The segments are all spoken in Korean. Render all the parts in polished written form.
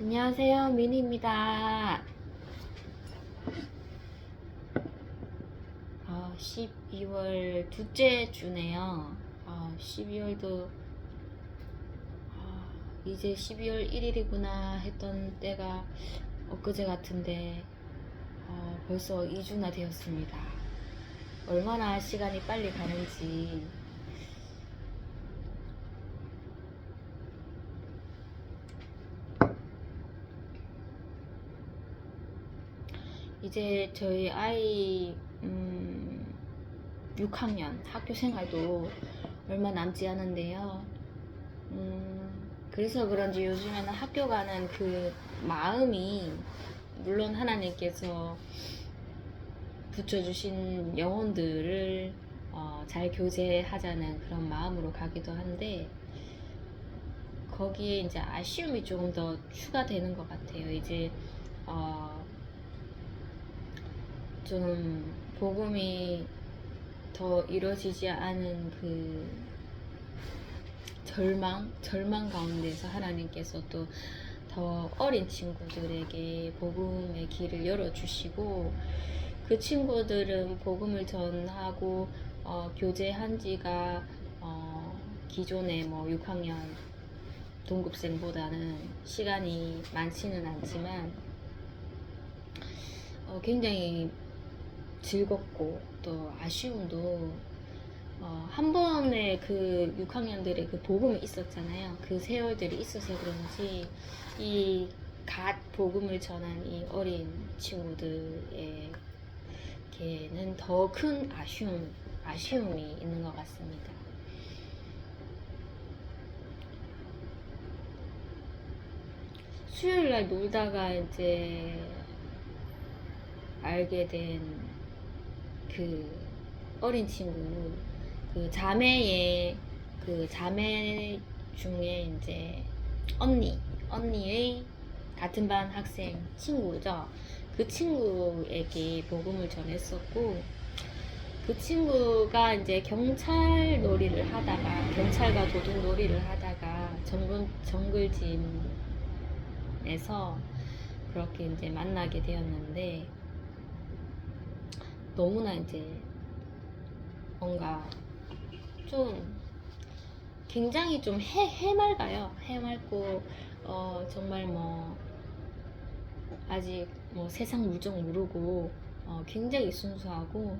안녕하세요, 미니입니다. 12월 둘째 주네요. 12월도 이제 12월 1일이구나 했던 때가 엊그제 같은데 벌써 2주나 되었습니다. 얼마나 시간이 빨리 가는지. 이제 저희 아이 6학년 학교 생활도 얼마 남지 않은데요. 그래서 그런지 요즘에는 학교 가는 그 마음이, 물론 하나님께서 붙여주신 영혼들을 잘 교제하자는 그런 마음으로 가기도 한데, 거기에 이제 아쉬움이 조금 더 추가되는 것 같아요. 이제 좀 복음이 더 이루어지지 않은 그 절망 가운데서 하나님께서 또 더 어린 친구들에게 복음의 길을 열어주시고, 그 친구들은 복음을 전하고 교제한 지가 기존의 뭐 6학년 동급생보다는 시간이 많지는 않지만 굉장히 즐겁고 또 아쉬움도, 한 번에 그 6학년들의 그 복음이 있었잖아요. 그 세월들이 있어서 그런지 이 갓 복음을 전한 이 어린 친구들에게는 더 큰 아쉬움이 있는 것 같습니다. 수요일날 놀다가 이제 알게 된 그 어린 친구, 그 자매 중에 이제 언니의 같은 반 학생 친구죠. 그 친구에게 복음을 전했었고, 그 친구가 이제 경찰과 도둑 놀이를 하다가 정글짐에서 그렇게 이제 만나게 되었는데, 너무나 이제 뭔가 좀 굉장히 좀 해맑아요. 해맑고 정말 뭐 아직 뭐 세상 물정 모르고 굉장히 순수하고,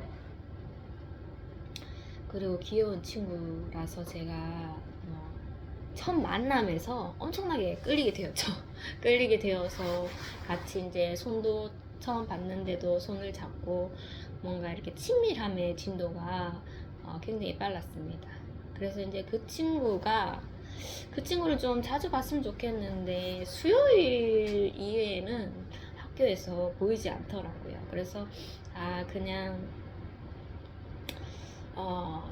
그리고 귀여운 친구라서 제가 첫 만남에서 엄청나게 끌리게 되었죠. 끌리게 되어서 같이 이제 손도 처음 봤는데도 손을 잡고 뭔가 이렇게 친밀함의 진도가 굉장히 빨랐습니다. 그래서 이제 그 친구를 좀 자주 봤으면 좋겠는데 수요일 이외에는 학교에서 보이지 않더라고요. 그래서 그냥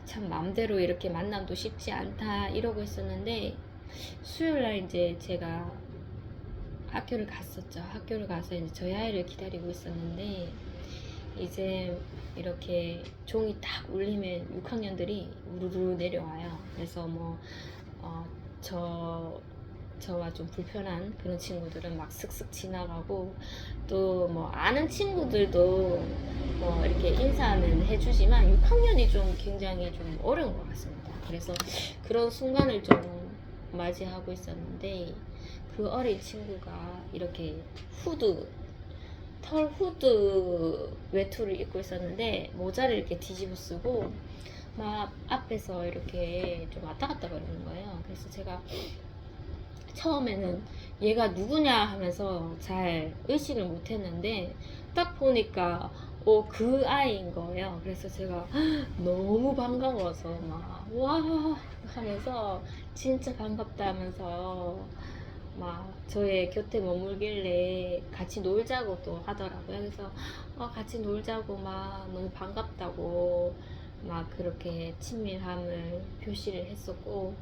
참 맘대로 이렇게 만남도 쉽지 않다 이러고 있었는데, 수요일날 이제 제가 학교를 갔었죠. 학교를 가서 이제 저희 아이를 기다리고 있었는데, 이제 이렇게 종이 딱 울리면 6학년들이 우르르 내려와요. 그래서 저와 좀 불편한 그런 친구들은 막 슥슥 지나가고, 또 아는 친구들도 이렇게 인사는 해주지만 6학년이 좀 굉장히 좀 어려운 것 같습니다. 그래서 그런 순간을 좀 맞이하고 있었는데, 그 어린 친구가 이렇게 털 후드 외투를 입고 있었는데, 모자를 이렇게 뒤집어 쓰고 막 앞에서 이렇게 좀 왔다 갔다 거리는 거예요. 그래서 제가 처음에는 얘가 누구냐 하면서 잘 의식을 못했는데, 딱 보니까 그 아이인 거예요. 그래서 제가 너무 반가워서 막 와 하면서 진짜 반갑다 하면서 막 저의 곁에 머물길래 같이 놀자고 또 하더라고요. 그래서 같이 놀자고 막 너무 반갑다고 막 그렇게 친밀함을 표시를 했었고,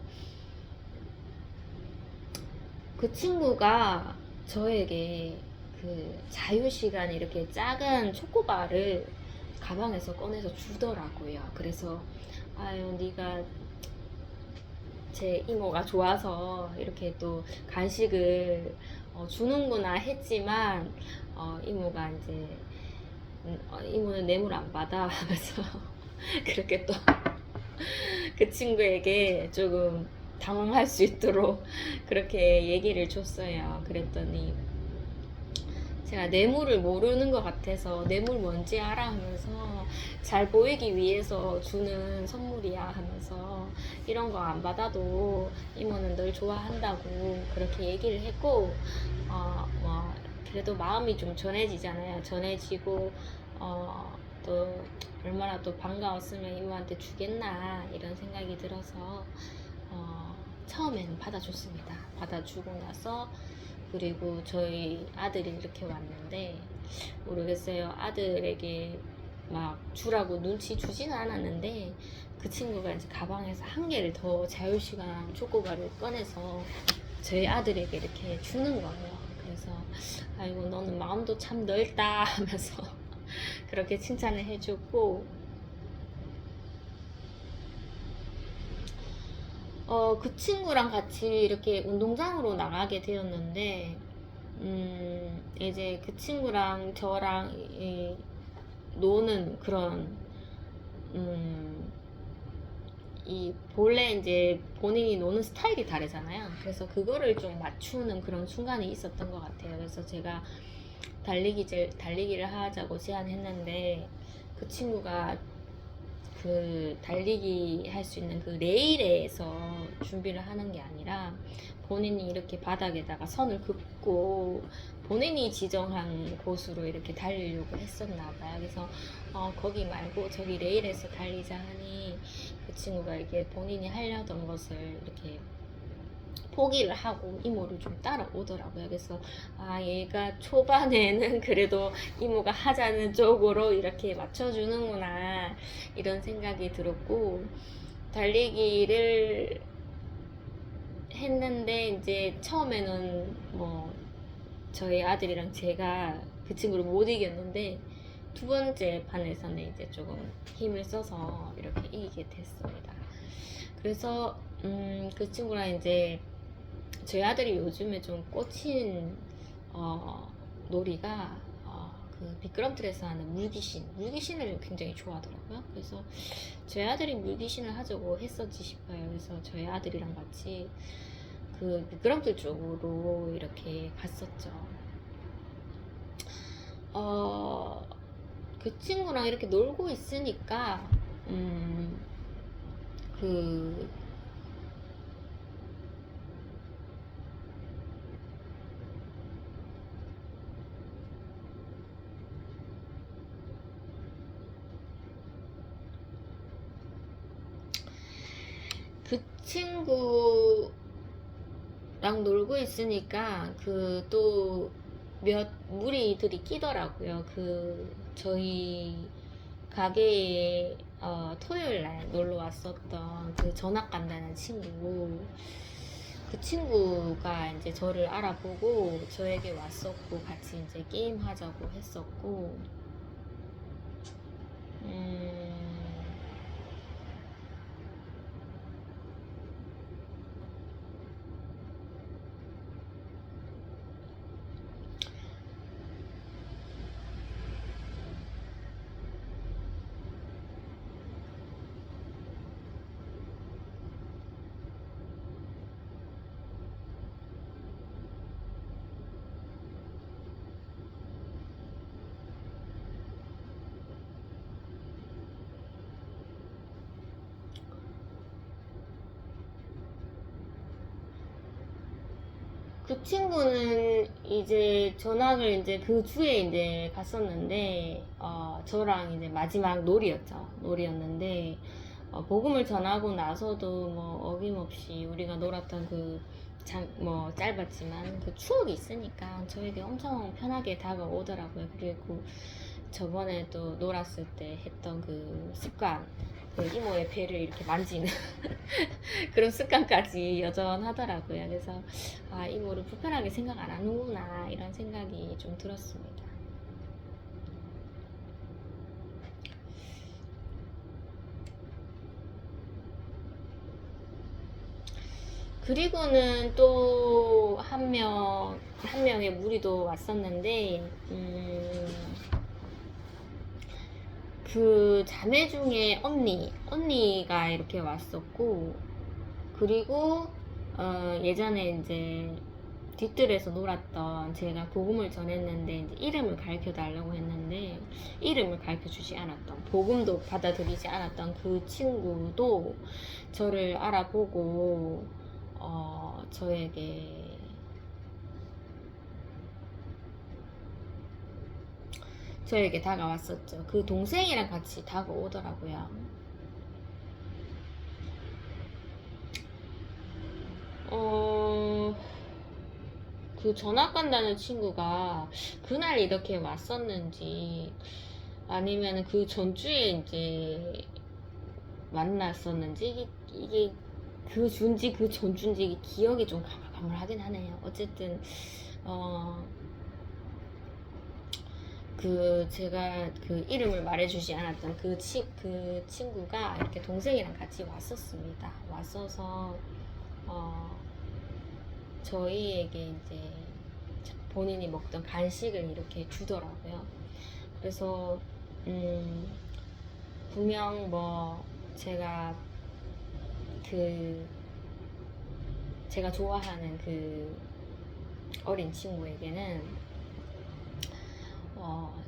그 친구가 저에게 그 자유시간에 이렇게 작은 초코바를 가방에서 꺼내서 주더라고요. 그래서 네가 제 이모가 좋아서 이렇게 또 간식을 주는구나 했지만 이모가 이제 이모는 뇌물 안 받아 하면서 그렇게 또 그 친구에게 조금 당황할 수 있도록 그렇게 얘기를 줬어요. 그랬더니 제가 뇌물을 모르는 것 같아서 뇌물 뭔지 알아 하면서 잘 보이기 위해서 주는 선물이야 하면서 이런 거 안 받아도 이모는 널 좋아한다고 그렇게 얘기를 했고 뭐 그래도 마음이 좀 전해지잖아요. 전해지고 또 얼마나 또 반가웠으면 이모한테 주겠나 이런 생각이 들어서 처음에는 받아줬습니다. 받아주고 나서 그리고 저희 아들이 이렇게 왔는데 모르겠어요. 아들에게 막 주라고 눈치 주지는 않았는데 그 친구가 이제 가방에서 한 개를 더 자유시간 초코바를 꺼내서 저희 아들에게 이렇게 주는 거예요. 그래서 아이고 너는 마음도 참 넓다 하면서 그렇게 칭찬을 해주고 그 친구랑 같이 이렇게 운동장으로 나가게 되었는데, 이제 그 친구랑 저랑 노는 그런, 이 본래 이제 본인이 노는 스타일이 다르잖아요. 그래서 그거를 좀 맞추는 그런 순간이 있었던 것 같아요. 그래서 제가 달리기를 하자고 제안했는데 그 친구가 그 달리기 할 수 있는 그 레일에서 준비를 하는 게 아니라 본인이 이렇게 바닥에다가 선을 긋고 본인이 지정한 곳으로 이렇게 달리려고 했었나 봐요. 그래서 거기 말고 저기 레일에서 달리자 하니 그 친구가 이게 본인이 하려던 것을 이렇게 포기를 하고 이모를 좀 따라오더라고요. 그래서 얘가 초반에는 그래도 이모가 하자는 쪽으로 이렇게 맞춰주는구나 이런 생각이 들었고, 달리기를 했는데 이제 처음에는 뭐 저희 아들이랑 제가 그 친구를 못 이겼는데 두 번째 판에서는 이제 조금 힘을 써서 이렇게 이기게 됐습니다. 그래서 그 친구랑 이제 저희 아들이 요즘에 좀 꽂힌 놀이가 그 미끄럼틀에서 하는 물귀신을 굉장히 좋아하더라고요. 그래서 저희 아들이 물귀신을 하자고 했었지 싶어요. 그래서 저희 아들이랑 같이 그 미끄럼틀 쪽으로 이렇게 갔었죠. 그 친구랑 이렇게 놀고 있으니까 그 친구랑 놀고 있으니까 그 또 몇 무리들이 끼더라고요. 그 저희 가게에 토요일 날 놀러 왔었던 그 전학 간다는 친구, 그 친구가 이제 저를 알아보고 저에게 왔었고 같이 이제 게임 하자고 했었고, 그 친구는 이제 전학을 이제 그 주에 이제 갔었는데, 저랑 이제 마지막 놀이였는데, 복음을 전하고 나서도 뭐 어김없이 우리가 놀았던 뭐 짧았지만 그 추억이 있으니까 저에게 엄청 편하게 다가오더라고요. 그리고 저번에 또 놀았을 때 했던 그 습관, 그 이모의 배를 이렇게 만지는 그런 습관까지 여전하더라고요. 그래서 이모를 불편하게 생각 안 하는구나 이런 생각이 좀 들었습니다. 그리고는 또 한 명의 무리도 왔었는데, 그 자매 중에 언니가 이렇게 왔었고, 그리고, 예전에 이제 뒤뜰에서 놀았던 제가 복음을 전했는데, 이제 이름을 가르쳐 달라고 했는데, 이름을 가르쳐 주지 않았던, 복음도 받아들이지 않았던 그 친구도 저를 알아보고, 저에게 다가왔었죠. 그 동생이랑 같이 다가오더라고요. 그 전학 간다는 친구가 그날 이렇게 왔었는지, 아니면 그 전주에 이제 만났었는지, 이게 그 주인지 그 전주인지 기억이 좀 가물가물하긴 하네요. 어쨌든 그 제가 그 이름을 말해주지 않았던 그 친구가 이렇게 동생이랑 같이 왔었습니다. 왔어서 저희에게 이제 본인이 먹던 간식을 이렇게 주더라고요. 그래서 분명 뭐 제가 좋아하는 그 어린 친구에게는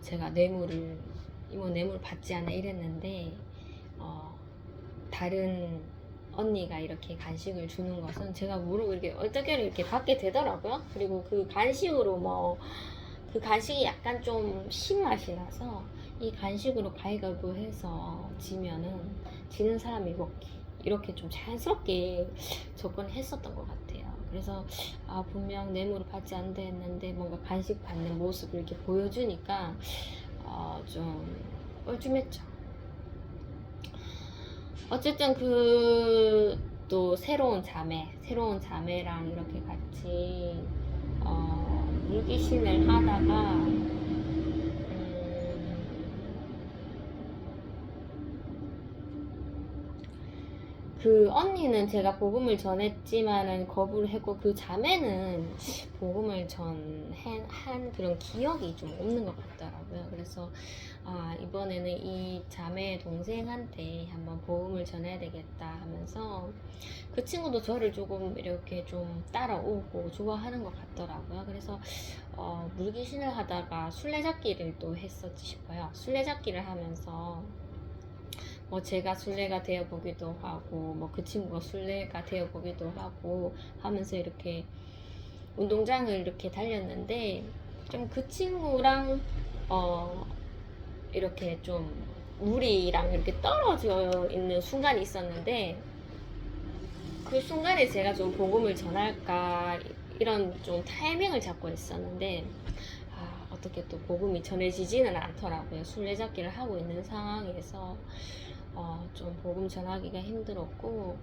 제가 이모 뇌물 받지 않아 이랬는데, 다른 언니가 이렇게 간식을 주는 것은 제가 모르고 이렇게 얼떨결에 이렇게 받게 되더라고요. 그리고 그 간식으로 그 간식이 약간 좀 신맛이 나서 이 간식으로 가위바위보 해서 지는 사람이 먹기, 이렇게 좀 자연스럽게 접근을 했었던 것 같아요. 그래서 분명 뇌물을 받지 않는다 했는데 뭔가 간식 받는 모습을 이렇게 보여주니까 좀 뻘쭘했죠. 어쨌든 또 새로운 자매랑 이렇게 같이 물귀신을 하다가 그 언니는 제가 복음을 전했지만은 거부를 했고, 그 자매는 복음을 전한 그런 기억이 좀 없는 것 같더라고요. 그래서 이번에는 이 자매의 동생한테 한번 복음을 전해야 되겠다 하면서 그 친구도 저를 조금 이렇게 좀 따라오고 좋아하는 것 같더라고요. 그래서 물귀신을 하다가 술래잡기를 또 했었지 싶어요. 술래잡기를 하면서 제가 술래가 되어보기도 하고, 그 친구가 술래가 되어보기도 하고 하면서 이렇게 운동장을 이렇게 달렸는데, 좀 그 친구랑, 이렇게 좀 무리랑 이렇게 떨어져 있는 순간이 있었는데, 그 순간에 제가 좀 복음을 전할까, 이런 좀 타이밍을 잡고 있었는데, 어떻게 또 복음이 전해지지는 않더라고요. 술래잡기를 하고 있는 상황에서 좀 복음 전하기가 힘들었고,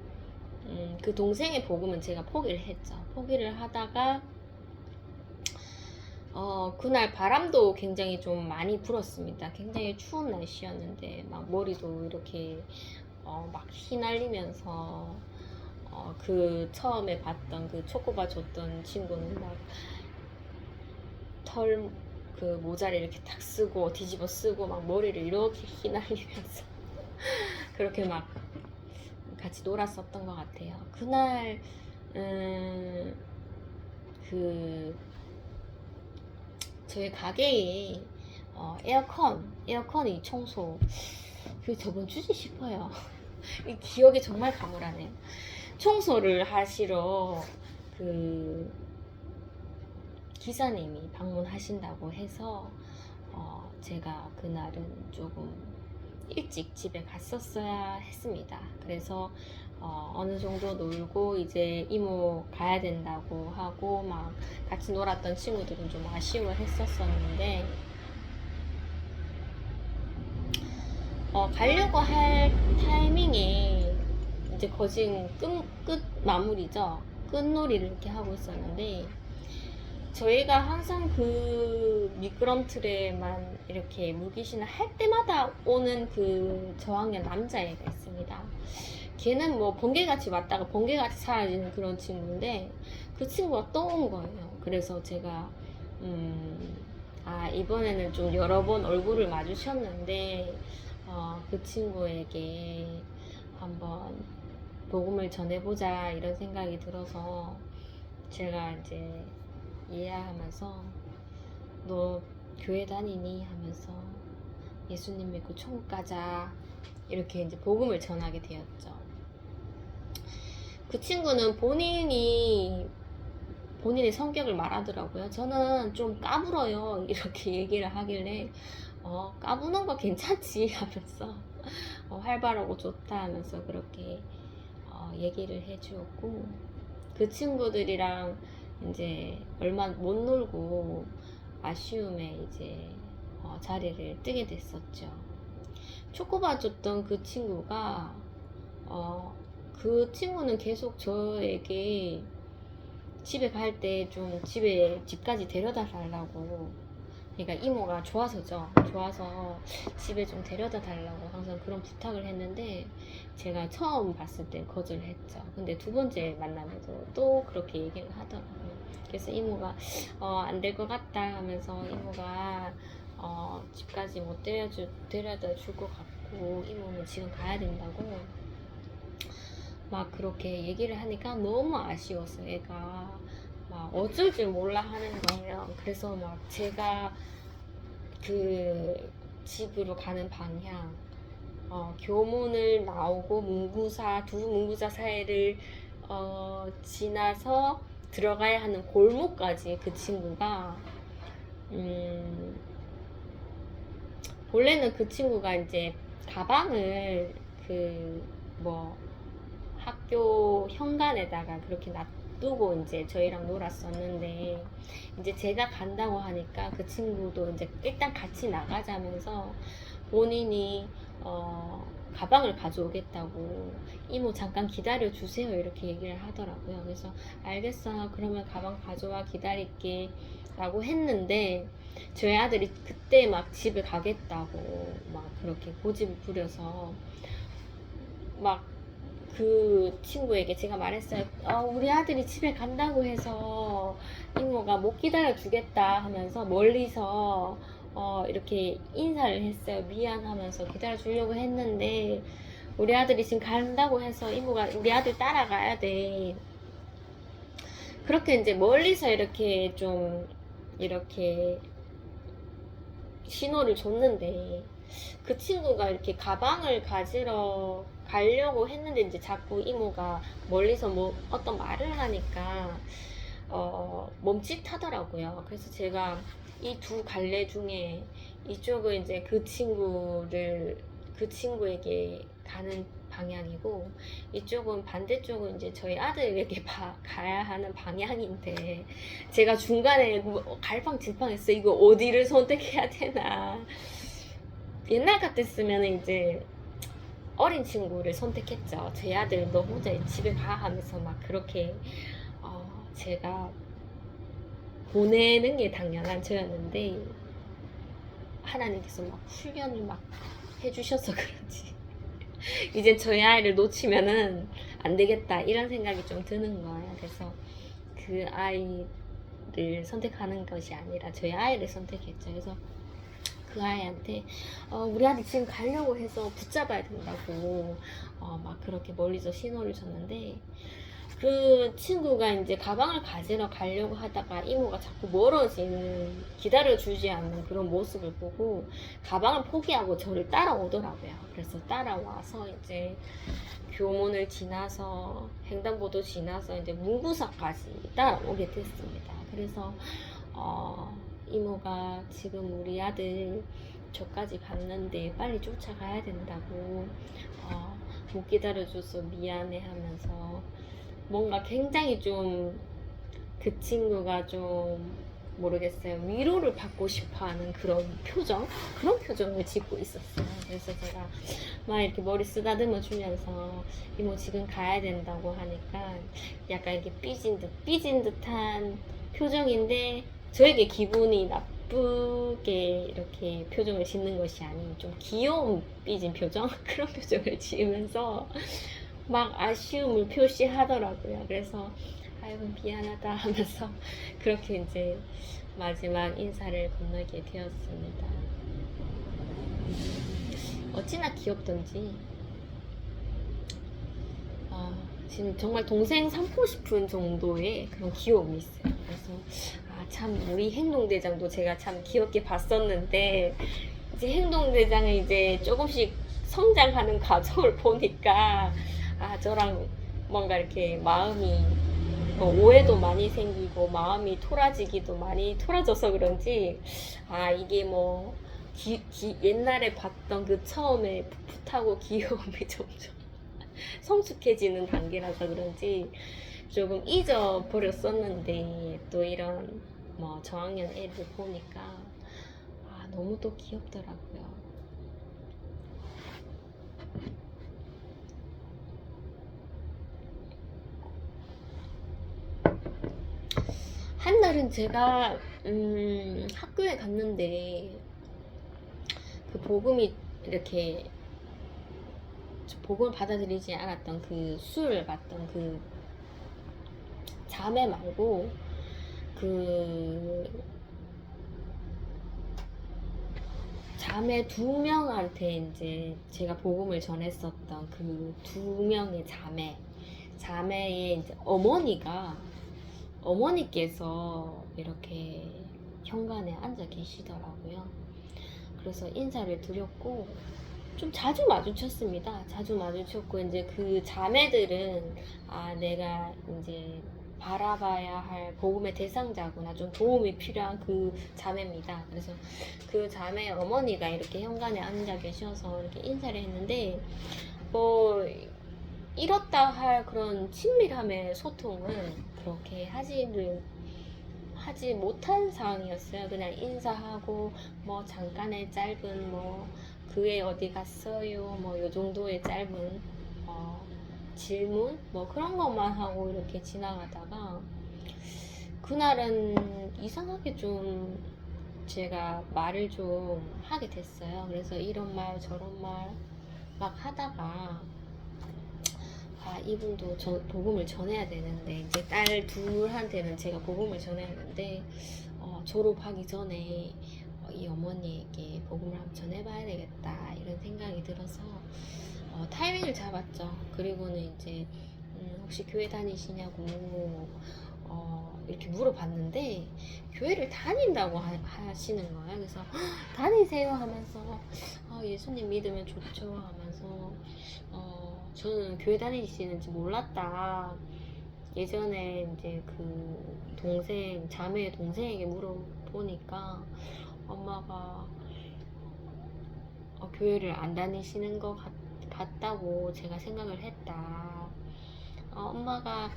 그 동생의 복음은 제가 포기를 했죠. 포기를 하다가 그날 바람도 굉장히 좀 많이 불었습니다. 굉장히 추운 날씨였는데 막 머리도 이렇게 막 휘날리면서 그 처음에 봤던 그 초코바 줬던 친구는 막 그 모자를 이렇게 탁 쓰고 뒤집어 쓰고 막 머리를 이렇게 휘날리면서 그렇게 막 같이 놀았었던 것 같아요. 그날 저희 가게에 에어컨이 청소 저번 주지 싶어요. 이 기억이 정말 가물하네요. 청소를 하시러 기사님이 방문하신다고 해서 제가 그날은 조금 일찍 집에 갔었어야 했습니다. 그래서 어느 정도 놀고 이제 이모 가야 된다고 하고 막 같이 놀았던 친구들은 좀 아쉬워했었었는데, 가려고 할 타이밍에 이제 거진 끝 마무리죠. 끝놀이를 이렇게 하고 있었는데, 저희가 항상 그 미끄럼틀에만 이렇게 물귀신을 할 때마다 오는 그 저학년 남자애가 있습니다. 걔는 뭐 번개같이 왔다가 번개같이 사라지는 그런 친구인데 그 친구가 또 온 거예요. 그래서 제가 이번에는 좀 여러 번 얼굴을 마주쳤는데 그 친구에게 한번 복음을 전해보자 이런 생각이 들어서 제가 이제 이해하면서 너 교회 다니니 하면서 예수님 믿고 천국 가자 이렇게 이제 복음을 전하게 되었죠. 그 친구는 본인의 성격을 말하더라고요. 저는 좀 까불어요 이렇게 얘기를 하길래 까부는 거 괜찮지 하면서 활발하고 좋다 하면서 그렇게 얘기를 해주었고, 그 친구들이랑 이제 얼마 못 놀고 아쉬움에 이제 자리를 뜨게 됐었죠. 초코바 줬던 그 친구가 그 친구는 계속 저에게 집에 갈 때 좀 집까지 데려다 달라고, 그러니까 이모가 좋아서죠. 좋아서 집에 좀 데려다 달라고 항상 그런 부탁을 했는데 제가 처음 봤을 때 거절했죠. 근데 두 번째 만남에도 또 그렇게 얘기를 하더라고요. 그래서 이모가 안 될 것 같다 하면서 이모가 집까지 못 데려다 줄 것 같고 이모는 지금 가야 된다고 막 그렇게 얘기를 하니까 너무 아쉬웠어요. 애가 막 어쩔 줄 몰라 하는 거예요. 그래서 막 제가 그 집으로 가는 방향, 교문을 나오고 두 문구사 사이를 지나서 들어가야 하는 골목까지 그 친구가 원래는 그 친구가 이제 가방을 학교 현관에다가 그렇게 놔두고 이제 저희랑 놀았었는데 이제 제가 간다고 하니까 그 친구도 이제 일단 같이 나가자면서 본인이 가방을 가져오겠다고 이모 잠깐 기다려 주세요 이렇게 얘기를 하더라고요. 그래서 알겠어 그러면 가방 가져와 기다릴게 라고 했는데 저희 아들이 그때 막 집에 가겠다고 막 그렇게 고집을 부려서 막 그 친구에게 제가 말했어요. 우리 아들이 집에 간다고 해서 이모가 못 기다려 주겠다 하면서 멀리서 이렇게 인사를 했어요. 미안하면서 기다려 주려고 했는데 우리 아들이 지금 간다고 해서 이모가 우리 아들 따라가야 돼. 그렇게 이제 멀리서 이렇게 신호를 줬는데 그 친구가 이렇게 가방을 가지러 가려고 했는데 이제 자꾸 이모가 멀리서 어떤 말을 하니까 멈칫하더라고요. 그래서 제가 이 두 갈래 중에 이쪽은 이제 그 친구에게 가는 방향이고 이쪽은 반대쪽은 이제 저희 아들에게 가야 하는 방향인데 제가 중간에 갈팡질팡했어요. 이거 어디를 선택해야 되나. 옛날 같았으면 이제 어린 친구를 선택했죠. 제 아들 너 혼자 집에 가 하면서 막 그렇게 제가 보내는 게 당연한 저였는데 하나님께서 막 훈련을 막 해주셔서 그런지 이제 저희 아이를 놓치면은 안 되겠다 이런 생각이 좀 드는 거예요. 그래서 그 아이를 선택하는 것이 아니라 저희 아이를 선택했죠. 그래서 그 아이한테 우리 아들 지금 가려고 해서 붙잡아야 된다고 막 그렇게 멀리서 신호를 줬는데 그 친구가 이제 가방을 가지러 가려고 하다가 이모가 자꾸 기다려주지 않는 그런 모습을 보고 가방을 포기하고 저를 따라오더라고요. 그래서 따라와서 이제 교문을 지나서 횡단보도 지나서 이제 문구사까지 따라오게 됐습니다. 그래서 이모가 지금 우리 아들 저까지 갔는데 빨리 쫓아가야 된다고 못 기다려줘서 미안해 하면서 뭔가 굉장히 좀 그 친구가 좀 모르겠어요. 위로를 받고 싶어하는 그런 표정을 짓고 있었어요. 그래서 제가 막 이렇게 머리 쓰다듬어 주면서 이모 지금 가야 된다고 하니까 약간 이렇게 삐진 듯한 표정인데 저에게 기분이 나쁘게 이렇게 표정을 짓는 것이 아닌 좀 귀여운 삐진 표정 그런 표정을 지으면서 막 아쉬움을 표시하더라고요. 그래서 아이고 미안하다 하면서 그렇게 이제 마지막 인사를 건너게 되었습니다. 어찌나 귀엽던지 지금 정말 동생 삼고 싶은 정도의 그런 귀여움이 있어요. 그래서 참 우리 행동대장도 제가 참 귀엽게 봤었는데 이제 행동대장은 이제 조금씩 성장하는 과정을 보니까 저랑 뭔가 이렇게 마음이 오해도 많이 생기고 마음이 토라지기도 많이 토라져서 그런지 이게 뭐 옛날에 봤던 그 처음에 풋풋하고 귀여움이 점점 성숙해지는 단계라서 그런지 조금 잊어버렸었는데 또 이런 뭐 저학년 애들 보니까 너무 또 귀엽더라고요. 한 날은 제가 학교에 갔는데 그 복음이 이렇게 복음을 받아들이지 않았던 그 수를 봤던 그 자매 말고 그 자매 2명한테 이제 제가 복음을 전했었던 그 2명의 자매의 이제 어머니께서 이렇게 현관에 앉아 계시더라고요. 그래서 인사를 드렸고 좀 자주 마주쳤습니다. 자주 마주쳤고 이제 그 자매들은 내가 이제 바라봐야 할 복음의 대상자구나, 좀 도움이 필요한 그 자매입니다. 그래서 그 자매 어머니가 이렇게 현관에 앉아 계셔서 이렇게 인사를 했는데 뭐 이렇다 할 그런 친밀함의 소통은 그렇게 하지 못한 상황이었어요. 그냥 인사하고 뭐 잠깐의 짧은 뭐 그애 어디 갔어요 뭐 요 정도의 짧은 질문 뭐 그런 것만 하고 이렇게 지나가다가 그날은 이상하게 좀 제가 말을 좀 하게 됐어요. 그래서 이런 말 저런 말 막 하다가 이분도 복음을 전해야 되는데 이제 딸 둘한테는 제가 복음을 전해야 하는데 졸업하기 전에 이 어머니에게 복음을 한번 전해봐야 되겠다 이런 생각이 들어서 타이밍을 잡았죠. 그리고는 이제 혹시 교회 다니시냐고 이렇게 물어봤는데 교회를 다닌다고 하시는 거예요. 그래서 다니세요 하면서 예수님 믿으면 좋죠 하면서 저는 교회 다니시는지 몰랐다. 예전에 이제 그 자매 동생에게 물어보니까 엄마가 교회를 안 다니시는 것 같다고 제가 생각을 했다. 엄마가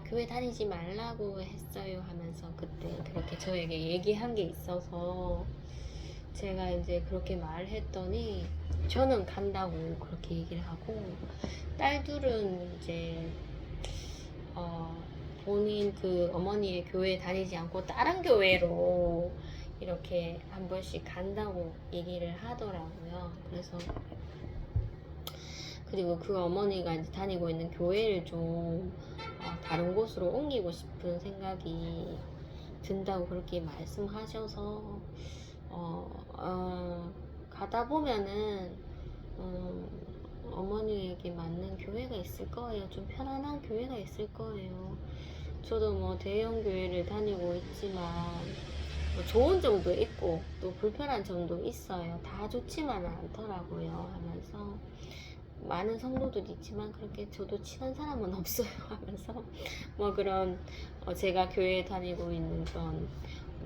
교회 다니지 말라고 했어요 하면서 그때 그렇게 저에게 얘기한 게 있어서 제가 이제 그렇게 말했더니 저는 간다고 그렇게 얘기를 하고 딸 둘은 이제 본인 그 어머니의 교회에 다니지 않고 다른 교회로 이렇게 한 번씩 간다고 얘기를 하더라고요. 그래서 그리고 그 어머니가 이제 다니고 있는 교회를 좀 다른 곳으로 옮기고 싶은 생각이 든다고 그렇게 말씀하셔서 가다 보면은 어머니에게 맞는 교회가 있을 거예요. 좀 편안한 교회가 있을 거예요. 저도 뭐 대형 교회를 다니고 있지만 뭐 좋은 점도 있고 또 불편한 점도 있어요. 다 좋지만은 않더라고요 하면서 많은 성도들이 있지만 그렇게 저도 친한 사람은 없어요 하면서 뭐 그런 제가 교회에 다니고 있는 그런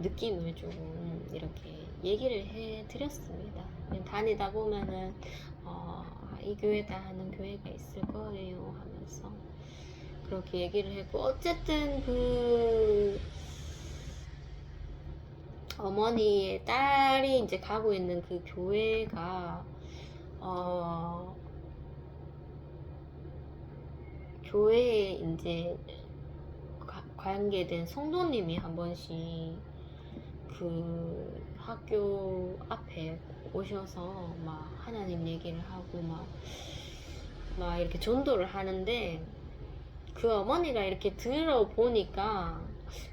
느낌을 조금 이렇게 얘기를 해 드렸습니다. 다니다 보면은 이 교회다 하는 교회가 있을 거예요 하면서 그렇게 얘기를 했고 어쨌든 그 어머니의 딸이 이제 가고 있는 그 교회가 교회에 이제 관계된 성도님이 한 번씩 그 학교 앞에 오셔서 막 하나님 얘기를 하고 막 막 이렇게 전도를 하는데 그 어머니가 이렇게 들어보니까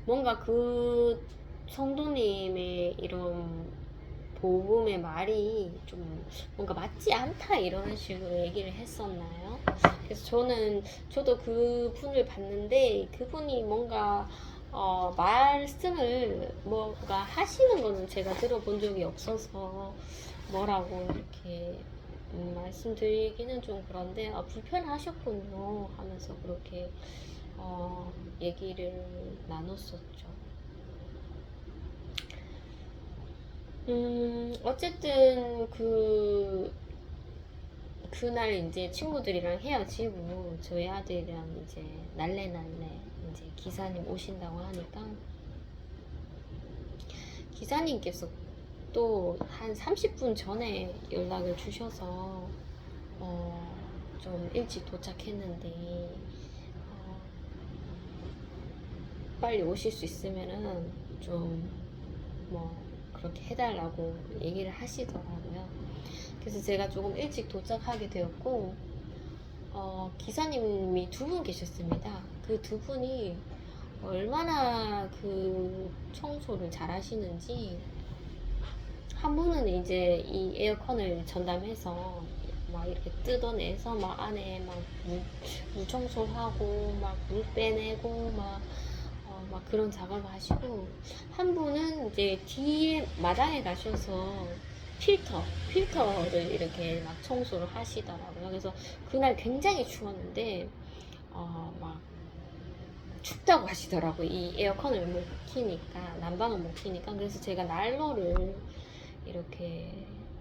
뭔가 그 성도님의 이런 복음의 말이 좀 뭔가 맞지 않다 이런 식으로 얘기를 했었나요? 그래서 저도 그분을 봤는데 그분이 뭔가 말씀을 뭔가 하시는 거는 제가 들어본 적이 없어서 뭐라고 이렇게 말씀드리기는 좀 그런데 불편하셨군요 하면서 그렇게 얘기를 나눴었죠. 어쨌든 그날 이제 친구들이랑 헤어지고 저희 아들이랑 이제 날래 이제 기사님 오신다고 하니까 기사님께서 또 한 30분 전에 연락을 주셔서 좀 일찍 도착했는데 빨리 오실 수 있으면은 좀 뭐 그렇게 해달라고 얘기를 하시더라고요. 그래서 제가 조금 일찍 도착하게 되었고 기사님이 두 분 계셨습니다. 그 두 분이 얼마나 그 청소를 잘 하시는지 한 분은 이제 이 에어컨을 전담해서 막 이렇게 뜯어내서 막 안에 막 물 청소하고 막 물 빼내고 막 그런 작업을 하시고 한 분은 이제 뒤에 마당에 가셔서 필터를 이렇게 막 청소를 하시더라고요. 그래서 그날 굉장히 추웠는데 막 춥다고 하시더라고요. 이 에어컨을 못 키니까 난방을 못 키니까. 그래서 제가 난로를 이렇게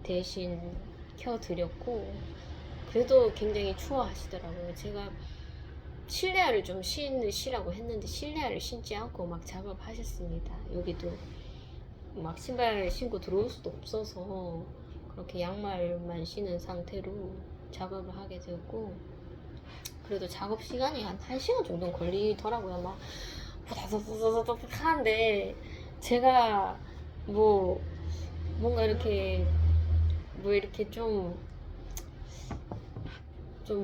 대신 켜드렸고 그래도 굉장히 추워하시더라고요. 제가 실내화를 좀 신으시라고 했는데 실내화를 신지 않고 막 작업하셨습니다. 여기도 막 신발 신고 들어올 수도 없어서 그렇게 양말만 신은 상태로 작업을 하게 되었고 그래도 작업 시간이 한 1시간 정도 걸리더라고요. 막 부다다다다닥 하는데 제가 뭔가 이렇게 이렇게 좀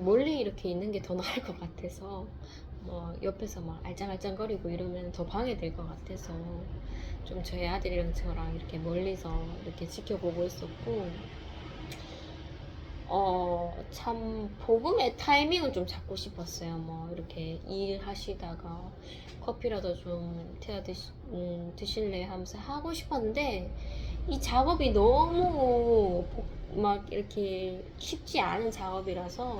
멀리 이렇게 있는 게 더 나을 것 같아서 뭐 옆에서 막 알짱알짱거리고 이러면 더 방해될 것 같아서 좀 저희 아들이랑 저랑 이렇게 멀리서 이렇게 지켜보고 있었고 참 복음의 타이밍을 좀 잡고 싶었어요. 뭐 이렇게 일하시다가 커피라도 좀 태워 드실래 하면서 하고 싶었는데 이 작업이 너무 막 이렇게 쉽지 않은 작업이라서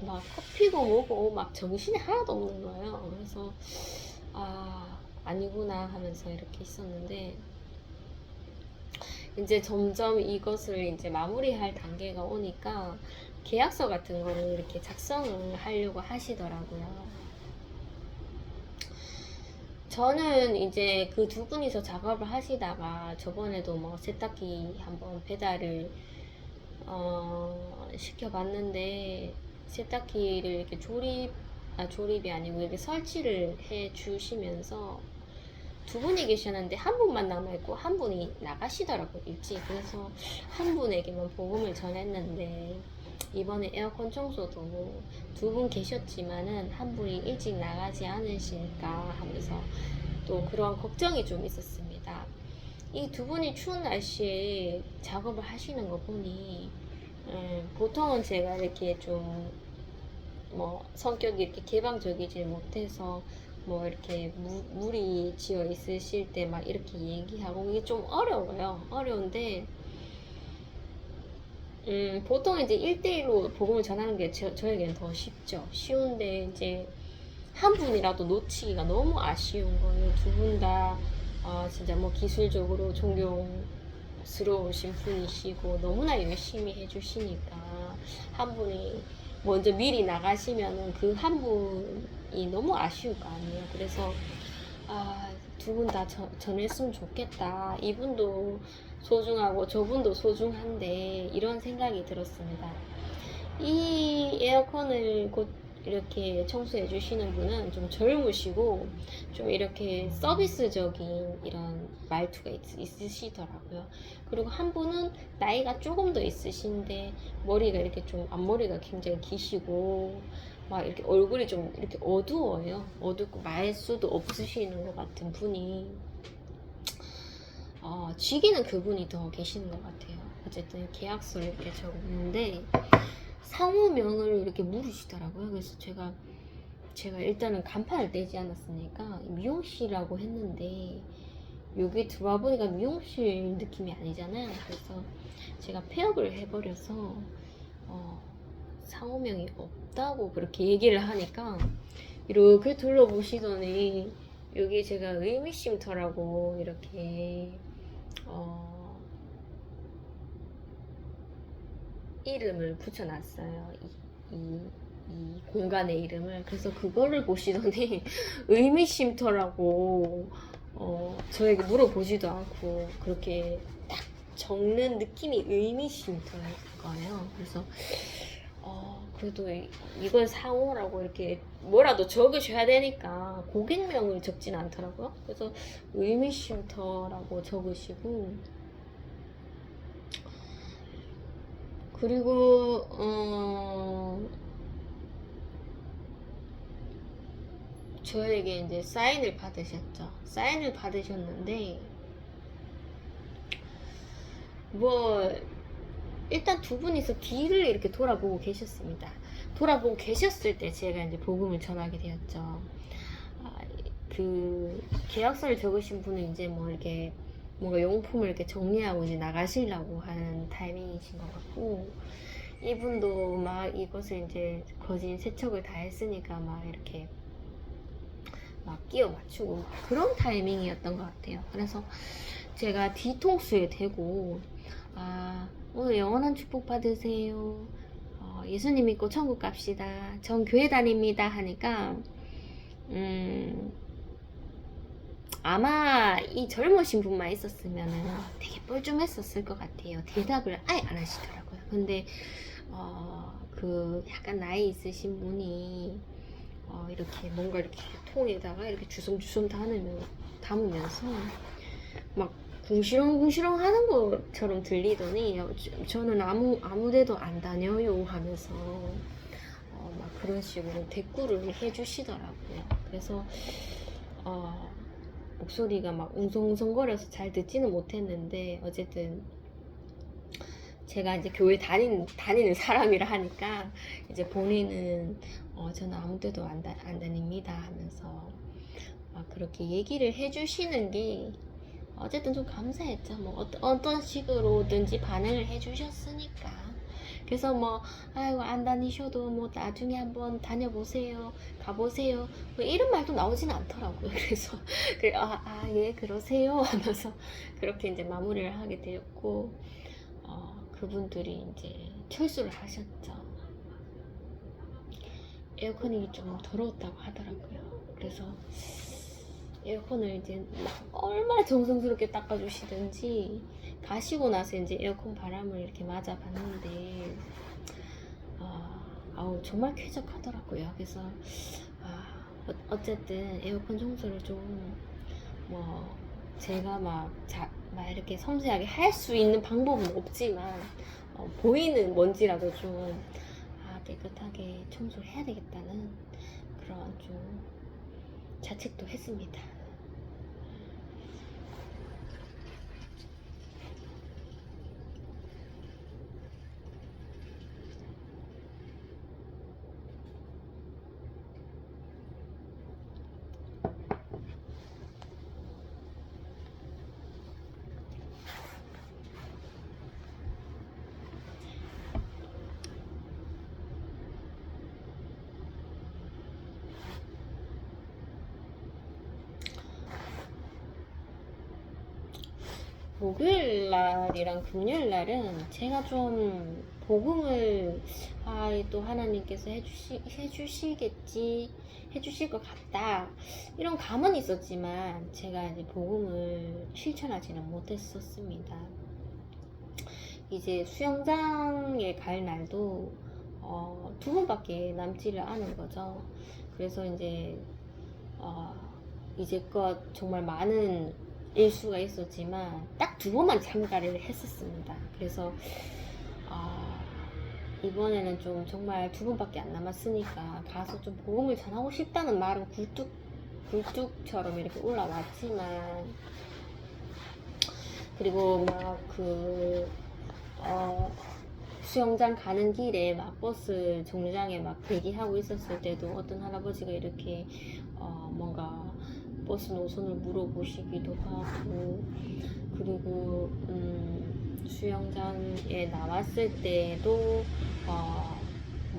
막 커피고 뭐고 막 정신이 하나도 없는 거예요. 그래서 아니구나 하면서 이렇게 있었는데 이제 점점 이것을 이제 마무리할 단계가 오니까 계약서 같은 거를 이렇게 작성을 하려고 하시더라고요. 저는 이제 그 두 분이서 작업을 하시다가 저번에도 뭐 세탁기 한번 배달을 시켜봤는데 세탁기를 이렇게 조립이 아니고 이렇게 설치를 해 주시면서 두 분이 계셨는데 한 분만 남아있고 한 분이 나가시더라고요, 일찍. 그래서 한 분에게만 복음을 전했는데 이번에 에어컨 청소도 두 분 계셨지만은 한 분이 일찍 나가지 않으실까 하면서 또 그런 걱정이 좀 있었습니다. 이 두 분이 추운 날씨에 작업을 하시는 거 보니 보통은 제가 이렇게 좀 뭐 성격이 이렇게 개방적이지 못해서 뭐 이렇게 물이 지어 있으실 때 막 이렇게 얘기하고 이게 좀 어려워요. 어려운데 보통 이제 1대1로 복음을 전하는 게 저에게는 더 쉽죠. 쉬운데 이제 한 분이라도 놓치기가 너무 아쉬운 거예요. 두 분 다 진짜 뭐 기술적으로 존경스러우신 분이시고 너무나 열심히 해주시니까 한 분이 먼저 미리 나가시면은 그 한 분이 너무 아쉬울 거 아니에요. 그래서 두 분 다 전했으면 좋겠다. 이분도 소중하고 저분도 소중한데 이런 생각이 들었습니다. 이 에어컨을 곧 이렇게 청소해 주시는 분은 좀 젊으시고 좀 이렇게 서비스적인 이런 말투가 있으시더라고요. 그리고 한 분은 나이가 조금 더 있으신데 머리가 이렇게 좀 앞머리가 굉장히 기시고 막 이렇게 얼굴이 좀 이렇게 어두워요. 어둡고 말수도 없으시는 것 같은 분이 쥐기는 그분이 더 계시는 것 같아요. 어쨌든 계약서를 이렇게 적었는데 상호명을 이렇게 물으시더라고요. 그래서 제가 일단은 간판을 떼지 않았으니까 미용실이라고 했는데 여기 들어와 보니까 미용실 느낌이 아니잖아요. 그래서 제가 폐업을 해버려서 상호명이 없다고 그렇게 얘기를 하니까 이렇게 둘러보시더니 여기 제가 의미쉼터라고 이렇게 이름을 붙여놨어요. 이 공간의 이름을. 그래서 그거를 보시더니 의미쉼터라고 저에게 물어보지도 않고 그렇게 딱 적는 느낌이 의미쉼터일 거예요. 그래서 그래도 이걸 상호라고 이렇게 뭐라도 적으셔야 되니까 고객명을 적진 않더라고요. 그래서 의미쉼터라고 적으시고, 그리고 저에게 이제 사인을 받으셨죠. 사인을 받으셨는데 뭐 일단 두 분이서 뒤를 이렇게 돌아보고 계셨습니다. 돌아보고 계셨을 때 제가 이제 복음을 전하게 되었죠. 그 계약서를 적으신 분은 이제 뭐 이렇게 뭔가 용품을 이렇게 정리하고 이제 나가시려고 하는 타이밍이신 것 같고, 이분도 막 이것을 이제 거진 세척을 다 했으니까 막 이렇게 막 끼워 맞추고 그런 타이밍이었던 것 같아요. 그래서 제가 뒤통수에 대고 오늘 영원한 축복 받으세요. 예수님 믿고 천국 갑시다. 전 교회 다닙니다 하니까 아마 이 젊으신 분만 있었으면 되게 뻘쭘했었을 것 같아요. 대답을 아예 안 하시더라고요. 근데 그 약간 나이 있으신 분이 이렇게 뭔가 이렇게 통에다가 이렇게 주섬주섬 담으면서 막 궁시렁궁시렁 하는 것처럼 들리더니 저는 아무 데도 안 다녀요 하면서 막 그런 식으로 대꾸를 해주시더라고요. 그래서 목소리가 막 웅성웅성거려서 잘 듣지는 못했는데 어쨌든 제가 이제 교회 다니는 사람이라 하니까 이제 본인은 저는 아무 데도 안 다닙니다 하면서 막 그렇게 얘기를 해주시는 게 어쨌든 좀 감사했죠. 뭐 어떤 식으로든지 반응을 해주셨으니까. 그래서 뭐 아이고 안 다니셔도 뭐 나중에 한번 다녀보세요, 가보세요, 뭐 이런 말도 나오지는 않더라고요. 그래서 예 그러세요 하면서 그렇게 이제 마무리를 하게 되었고, 그분들이 이제 철수를 하셨죠. 에어컨이 좀 더러웠다고 하더라고요. 그래서 에어컨을 이제 얼마나 정성스럽게 닦아주시든지 가시고 나서 이제 에어컨 바람을 이렇게 맞아봤는데 정말 쾌적하더라고요. 그래서 어쨌든 에어컨 청소를 좀 뭐 제가 막 이렇게 섬세하게 할 수 있는 방법은 없지만 보이는 먼지라도 좀 깨끗하게 청소를 해야 되겠다는 그런 좀 자책도 했습니다. 목요일 날이랑 금요일 날은 제가 좀 복음을 또 하나님께서 해주실 것 같다 이런 감은 있었지만 제가 이제 복음을 실천하지는 못했었습니다. 이제 수영장에 갈 날도 두 번밖에 남지를 않은 거죠. 그래서 이제 이제껏 정말 많은 일수가 있었지만 딱 두 번만 참가를 했었습니다. 그래서 이번에는 좀 정말 두 번밖에 안 남았으니까 가서 좀 복음을 전하고 싶다는 말은 굴뚝처럼 이렇게 올라왔지만, 그리고 막 수영장 가는 길에 막 버스 정류장에 막 대기하고 있었을 때도 어떤 할아버지가 이렇게 뭔가 버스 노선을 물어보시기도 하고, 그리고 수영장에 나왔을 때도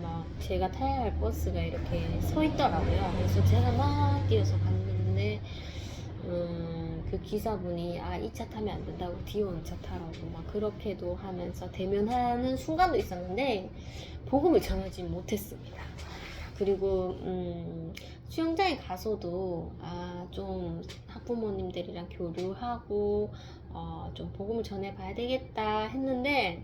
막 제가 타야 할 버스가 이렇게 서 있더라고요. 그래서 제가 막 뛰어서 갔는데 그 기사분이 이 차 타면 안 된다고 뒤에 온 차 타라고 막 그렇게도 하면서 대면하는 순간도 있었는데 복음을 전하지 못했습니다. 그리고 수영장에 가서도 좀 학부모님들이랑 교류하고 좀 복음을 전해봐야 되겠다 했는데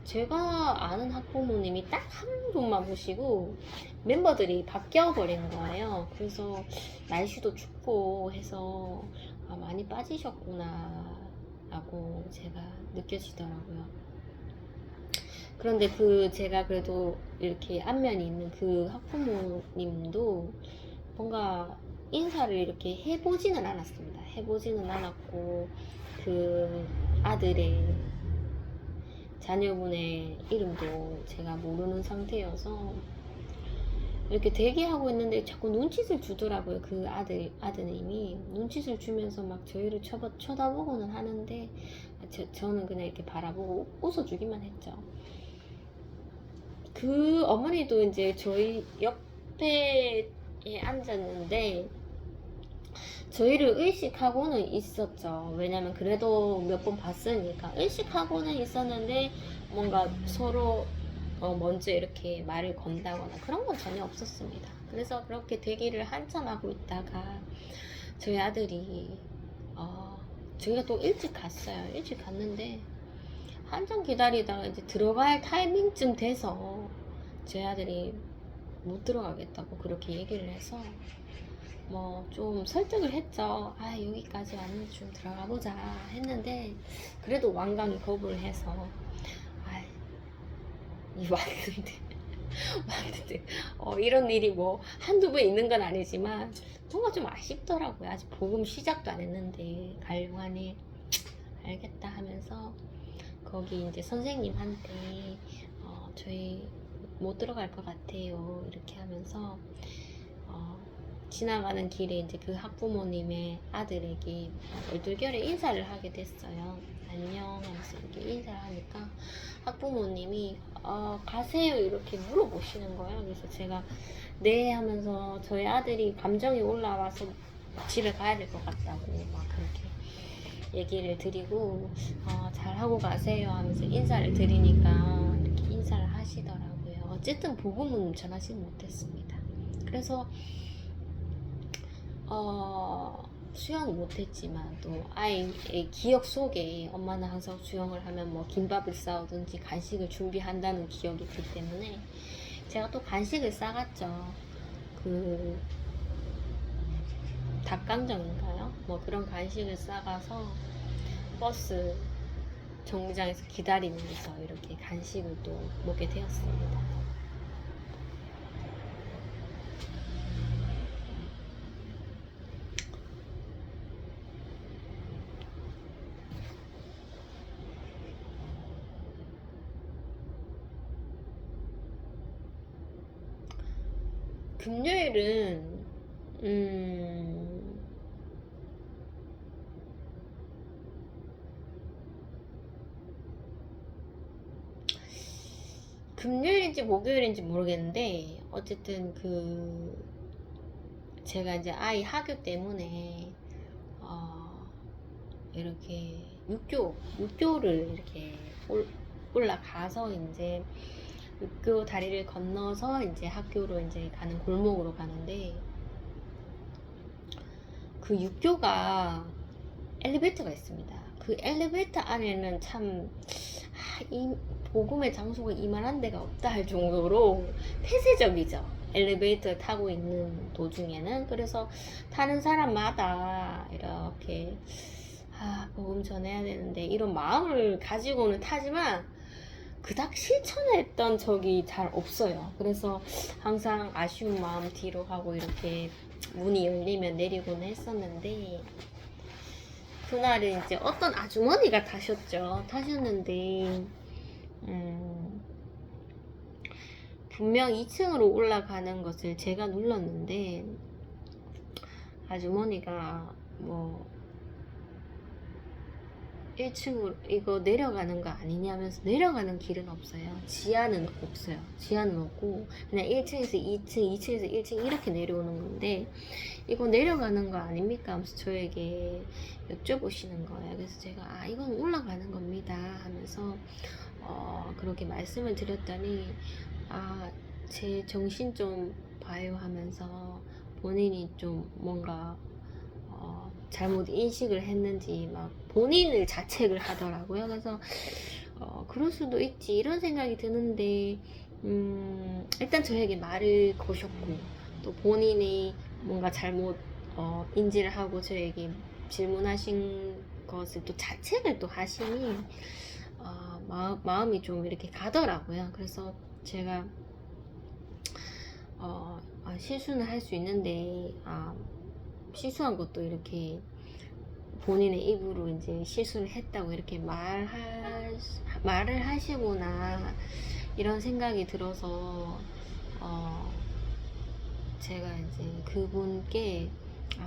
제가 아는 학부모님이 딱 한 분만 보시고 멤버들이 바뀌어버린 거예요. 그래서 날씨도 춥고 해서 많이 빠지셨구나 라고 제가 느껴지더라고요. 그런데 제가 그래도 이렇게 안면이 있는 그 학부모님도 뭔가 인사를 이렇게 해보지는 않았습니다. 해보지는 않았고, 그 아들의 자녀분의 이름도 제가 모르는 상태여서 이렇게 대기하고 있는데 자꾸 눈짓을 주더라고요. 그 아드님이 눈짓을 주면서 막 저희를 쳐다보고는 하는데 저는 그냥 이렇게 바라보고 웃어주기만 했죠. 그 어머니도 이제 저희 옆에 앉았는데 저희를 의식하고는 있었죠. 왜냐면 그래도 몇 번 봤으니까 의식하고는 있었는데 뭔가 서로 먼저 이렇게 말을 건다거나 그런 건 전혀 없었습니다. 그래서 그렇게 대기를 한참 하고 있다가 저희 아들이 저희가 또 일찍 갔어요. 일찍 갔는데 한참 기다리다가 이제 들어갈 타이밍쯤 돼서 저희 아들이 못 들어가겠다고 그렇게 얘기를 해서 뭐 좀 설득을 했죠. 여기까지 왔는데 좀 들어가 보자 했는데 그래도 완강히 거부를 해서 왔는데 이런 일이 뭐 한두 번 있는 건 아니지만 뭔가 좀 아쉽더라고요. 아직 복음 시작도 안 했는데 가려하니 알겠다 하면서 거기 이제 선생님한테 저희 못 들어갈 것 같아요 이렇게 하면서 지나가는 길에 이제 그 학부모님의 아들에게 얼떨결에 인사를 하게 됐어요. 안녕 하면서 이렇게 인사를 하니까 학부모님이 가세요 이렇게 물어보시는 거예요. 그래서 제가 네 하면서 저희 아들이 감정이 올라와서 집에 가야 될 것 같다고 막 그렇게 얘기를 드리고 잘하고 가세요 하면서 인사를 드리니까 이렇게 인사를 하시더라고요. 어쨌든 복음은 전하지 못했습니다. 그래서 수영은 못했지만 또 아이의 기억 속에 엄마는 항상 수영을 하면 뭐 김밥을 싸오든지 간식을 준비한다는 기억이 있기 때문에 제가 또 간식을 싸갔죠. 그 닭강정인가요? 뭐 그런 간식을 싸가서 버스 정류장에서 기다리면서 이렇게 간식을 또 먹게 되었습니다. 금요일은 금요일인지 목요일인지 모르겠는데 어쨌든 제가 이제 아이 학교 때문에 이렇게 육교를 이렇게 올라가서 이제 육교 다리를 건너서 이제 학교로 이제 가는 골목으로 가는데 그 육교가 엘리베이터가 있습니다. 그 엘리베이터 안에는 참 복음의 장소가 이만한 데가 없다 할 정도로 폐쇄적이죠. 엘리베이터를 타고 있는 도중에는. 그래서 타는 사람마다 이렇게 복음 전해야 되는데 이런 마음을 가지고는 타지만 그닥 실천했던 적이 잘 없어요. 그래서 항상 아쉬운 마음 뒤로 하고 이렇게 문이 열리면 내리고는 했었는데, 그날은 이제 어떤 아주머니가 타셨는데 분명 2층으로 올라가는 것을 제가 눌렀는데 아주머니가 뭐 1층으로 이거 내려가는 거 아니냐면서, 내려가는 길은 없어요. 지하는 없어요. 지하는 없고 그냥 1층에서 2층, 2층에서 1층 이렇게 내려오는 건데 이거 내려가는 거 아닙니까? 하면서 저에게 여쭤보시는 거예요. 그래서 제가 이건 올라가는 겁니다 하면서 그렇게 말씀을 드렸더니 제 정신 좀 봐요 하면서 본인이 좀 뭔가 잘못 인식을 했는지 막 본인을 자책을 하더라고요. 그래서 그럴 수도 있지 이런 생각이 드는데 일단 저에게 말을 거셨고 또 본인이 뭔가 잘못 인지를 하고 저에게 질문하신 것을 또 자책을 또 하시니 마음이 좀 이렇게 가더라고요. 그래서 제가 실수는 할 수 있는데 실수한 것도 이렇게 본인의 입으로 이제 실수를 했다고 이렇게 말을 하시구나 이런 생각이 들어서 제가 이제 그분께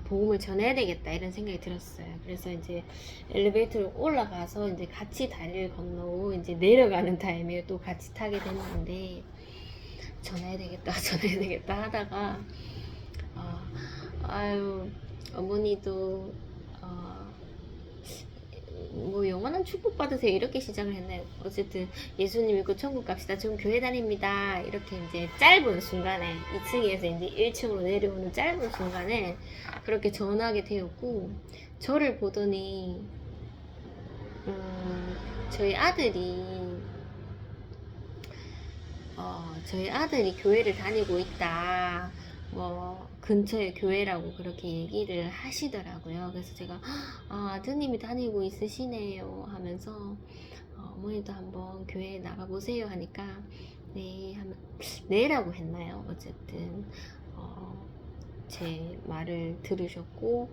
복음을 전해야 되겠다 이런 생각이 들었어요. 그래서 이제 엘리베이터를 올라가서 이제 같이 다리를 건너고 이제 내려가는 타임에 또 같이 타게 됐는데 전해야 되겠다 하다가 어머니도 뭐 영원한 축복 받으세요 이렇게 시작을 했나요? 어쨌든 예수님 믿고 천국 갑시다. 지금 교회 다닙니다. 이렇게 이제 짧은 순간에 2층에서 이제 1층으로 내려오는 짧은 순간에 그렇게 전하게 되었고, 저를 보더니 저희 아들이 교회를 다니고 있다. 뭐 근처에 교회라고 그렇게 얘기를 하시더라고요. 그래서 제가 아드님이 다니고 있으시네요 하면서 어머니도 한번 교회에 나가보세요 하니까 네라고 했나요? 어쨌든 제 말을 들으셨고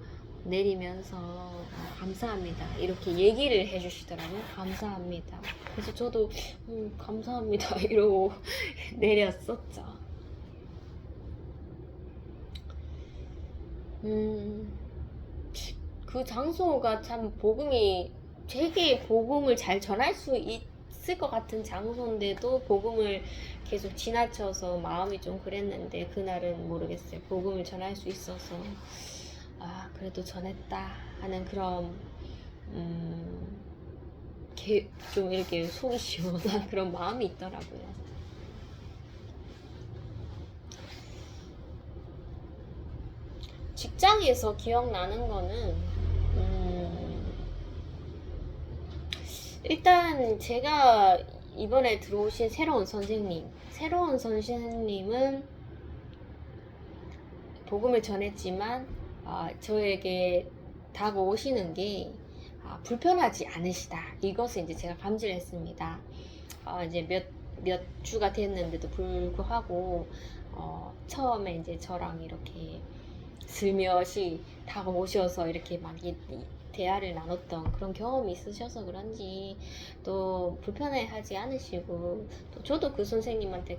내리면서 감사합니다 이렇게 얘기를 해주시더라고요. 감사합니다. 그래서 저도 감사합니다 이러고 내렸었죠. 그 장소가 참 되게 복음을 잘 전할 수 있을 것 같은 장소인데도 복음을 계속 지나쳐서 마음이 좀 그랬는데, 그날은 모르겠어요. 복음을 전할 수 있어서 그래도 전했다 하는 그런 좀 이렇게 속이 시원한 그런 마음이 있더라고요. 직장에서 기억나는 거는 일단 제가 이번에 들어오신 새로운 선생님은 복음을 전했지만 저에게 다가오시는 게 불편하지 않으시다. 이것을 이제 제가 감지를 했습니다. 이제 몇 주가 됐는데도 불구하고 처음에 이제 저랑 이렇게 슬며시 다가오셔서 이렇게 막 대화를 나눴던 그런 경험이 있으셔서 그런지 또 불편해하지 않으시고, 또 저도 그 선생님한테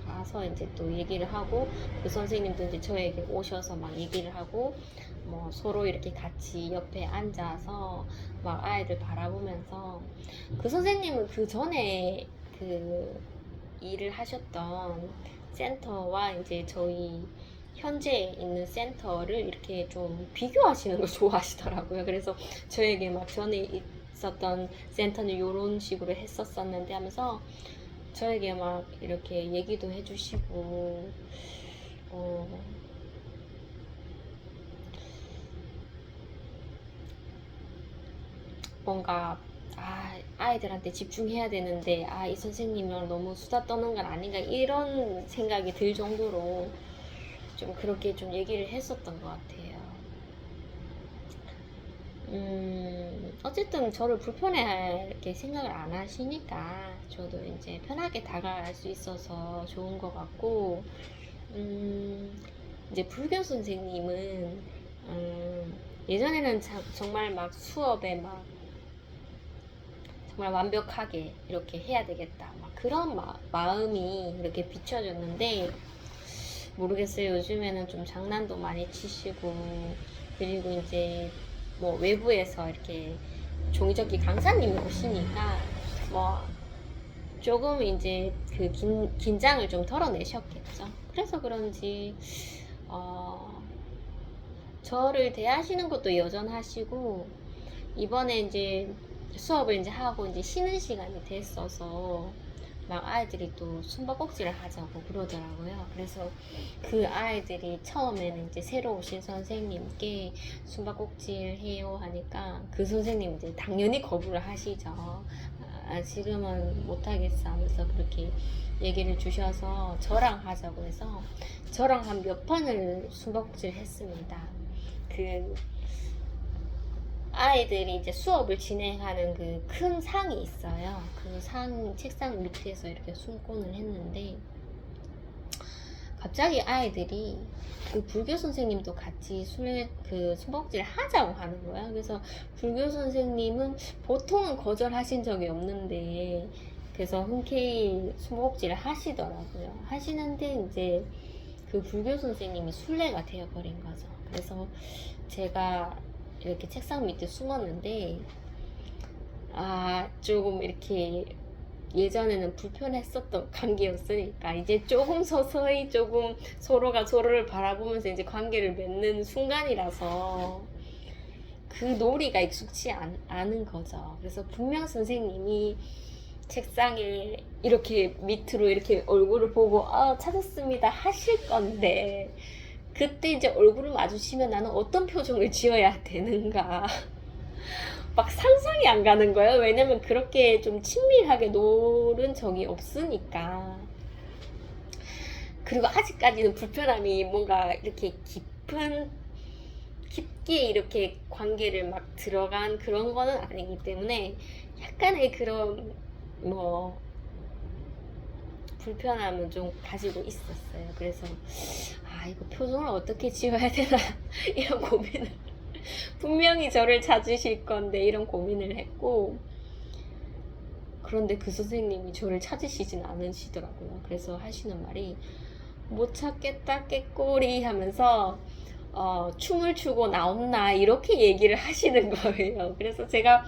가서 이제 또 얘기를 하고 그 선생님도 이제 저에게 오셔서 막 얘기를 하고 뭐 서로 이렇게 같이 옆에 앉아서 막 아이들 바라보면서, 그 선생님은 그 전에 그 일을 하셨던 센터와 이제 저희 현재 있는 센터를 이렇게 좀 비교하시는 걸 좋아하시더라고요. 그래서 저에게 막 전에 있었던 센터는 이런 식으로 했었었는데 하면서 저에게 막 이렇게 얘기도 해주시고 뭔가 아이들한테 집중해야 되는데 이 선생님이랑 너무 수다 떠는 건 아닌가 이런 생각이 들 정도로 좀 그렇게 좀 얘기를 했었던 것 같아요. 어쨌든 저를 불편하게 생각을 안 하시니까 저도 이제 편하게 다가갈 수 있어서 좋은 것 같고, 이제 불교 선생님은, 예전에는 정말 막 수업에 막 정말 완벽하게 이렇게 해야 되겠다. 막 그런 마음이 이렇게 비춰졌는데, 모르겠어요. 요즘에는 좀 장난도 많이 치시고, 그리고 이제 뭐 외부에서 이렇게 종이접기 강사님이 오시니까 뭐 조금 이제 그 긴장을 좀 덜어내셨겠죠. 그래서 그런지 저를 대하시는 것도 여전하시고, 이번에 이제 수업을 이제 하고 이제 쉬는 시간이 됐어서 막 아이들이 또 숨바꼭질을 하자고 그러더라고요. 그래서 그 아이들이 처음에는 이제 새로 오신 선생님께 숨바꼭질 해요 하니까 그 선생님 이제 당연히 거부를 하시죠. 지금은 못하겠어 하면서 그렇게 얘기를 주셔서 저랑 하자고 해서 저랑 한 몇 판을 숨바꼭질 했습니다. 그 아이들이 이제 수업을 진행하는 그 큰 상이 있어요. 그 책상 밑에서 이렇게 숨고는 했는데, 갑자기 아이들이 그 불교 선생님도 같이 숨바꼭질 하자고 하는 거야. 그래서 불교 선생님은 보통은 거절하신 적이 없는데, 그래서 흔쾌히 숨바꼭질을 하시더라고요. 하시는데 이제 그 불교 선생님이 술래가 되어버린 거죠. 그래서 제가 이렇게 책상 밑에 숨었는데, 조금 이렇게 예전에는 불편했었던 관계였으니까 이제 조금 서서히 조금 서로가 서로를 바라보면서 이제 관계를 맺는 순간이라서 그 놀이가 익숙치 않은 거죠. 그래서 분명 선생님이 책상에 이렇게 밑으로 이렇게 얼굴을 보고 찾았습니다 하실 건데, 그때 이제 얼굴을 마주치면 나는 어떤 표정을 지어야 되는가 막 상상이 안 가는 거예요. 왜냐면 그렇게 좀 친밀하게 놀은 적이 없으니까. 그리고 아직까지는 불편함이 뭔가 이렇게 깊게 이렇게 관계를 막 들어간 그런 거는 아니기 때문에 약간의 그런 불편함은 좀 가지고 있었어요. 그래서 이거 표정을 어떻게 지어야 되나 이런 고민을 분명히 저를 찾으실 건데 이런 고민을 했고, 그런데 그 선생님이 저를 찾으시진 않으시더라고요. 그래서 하시는 말이 못 찾겠다 깨꼬리 하면서 춤을 추고 나온나 이렇게 얘기를 하시는 거예요. 그래서 제가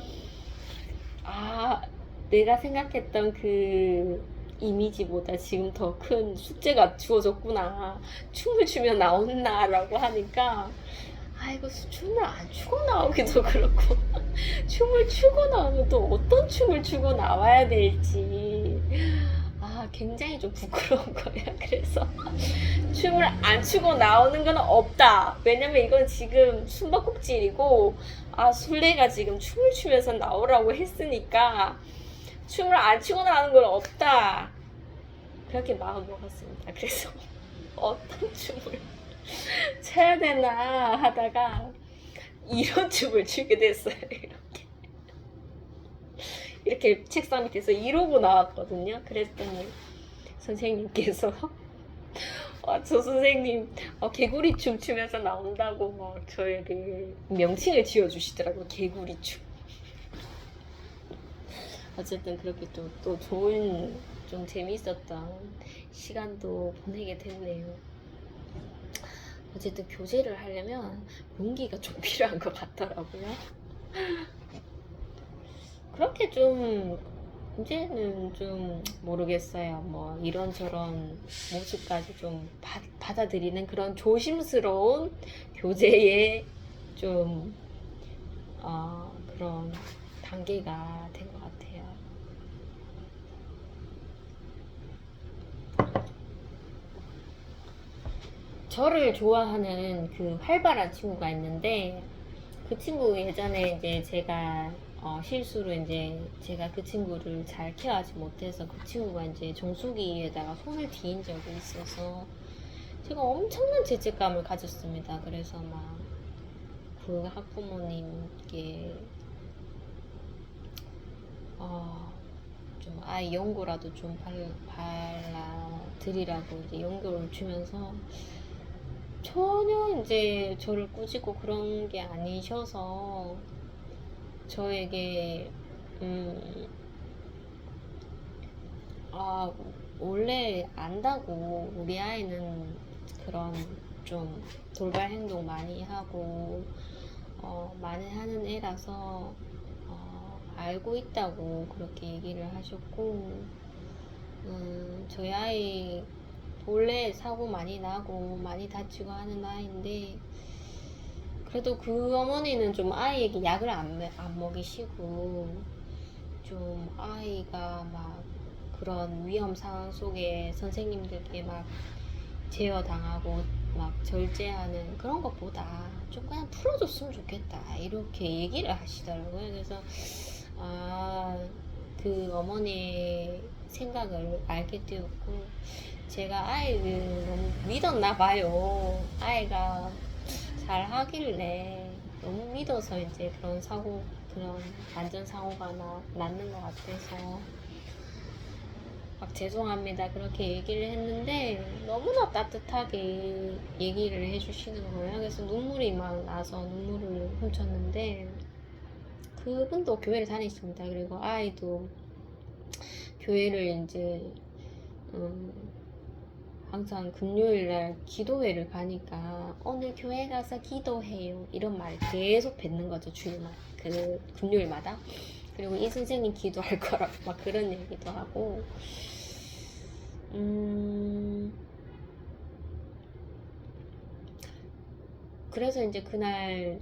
내가 생각했던 그 이미지보다 지금 더 큰 숙제가 주어졌구나. 춤을 추면 나온나 라고 하니까 이거 춤을 안 추고 나오기도 그렇고 춤을 추고 나오면 또 어떤 춤을 추고 나와야 될지 굉장히 좀 부끄러운 거야. 그래서 춤을 안 추고 나오는 건 없다. 왜냐면 이건 지금 숨바꼭질이고 술래가 지금 춤을 추면서 나오라고 했으니까 춤을 안 추고 나오는 건 없다. 그렇게 마음 먹었습니다. 그래서 어떤 춤을 춰야 되나 하다가 이런 춤을 추게 됐어요. 이렇게 책상 밑에서 이러고 나왔거든요. 그랬더니 선생님께서 저 선생님 개구리 춤 추면서 나온다고 저에게 명칭을 지어주시더라고요. 개구리 춤. 어쨌든 그렇게 또 좋은 좀 재미있었던 시간도 보내게 됐네요. 어쨌든 교제를 하려면 용기가 좀 필요한 것 같더라고요. 그렇게 좀 이제는 좀 모르겠어요. 이런저런 모습까지 좀 받아들이는 그런 조심스러운 교제의 좀 그런 단계가 된 것 같아요. 저를 좋아하는 그 활발한 친구가 있는데, 그 친구 예전에 이제 제가 실수로 이제 제가 그 친구를 잘 케어하지 못해서 그 친구가 이제 정수기에다가 손을 뒤인 적이 있어서 제가 엄청난 죄책감을 가졌습니다. 그래서 막 그 학부모님께 좀 아예 연고라도 좀 발라드리라고 이제 연고를 주면서 전혀 이제 저를 꾸짖고 그런 게 아니셔서 저에게 아 원래 안다고 우리 아이는 그런 좀 돌발 행동 많이 하고 많이 하는 애라서 알고 있다고 그렇게 얘기를 하셨고 저희 아이 원래 사고 많이 나고 많이 다치고 하는 아이인데 그래도 그 어머니는 좀 아이에게 약을 안 먹이시고 좀 아이가 막 그런 위험 상황 속에 선생님들께 막 제어당하고 막 절제하는 그런 것보다 좀 그냥 풀어줬으면 좋겠다 이렇게 얘기를 하시더라고요. 그래서 그 어머니의 생각을 알게 되었고 제가 아이를 너무 믿었나 봐요. 아이가 잘 하길래 너무 믿어서 이제 그런 안전사고가 났는 것 같아서 막 죄송합니다 그렇게 얘기를 했는데 너무나 따뜻하게 얘기를 해주시는 거예요. 그래서 눈물이 막 나서 눈물을 훔쳤는데 그분도 교회를 다니십니다. 그리고 아이도 교회를 이제 항상 금요일날 기도회를 가니까 오늘 교회 가서 기도해요 이런 말 계속 뱉는 거죠. 주일마다 그 금요일마다. 그리고 이 선생님 기도할 거라고 막 그런 얘기도 하고 그래서 이제 그날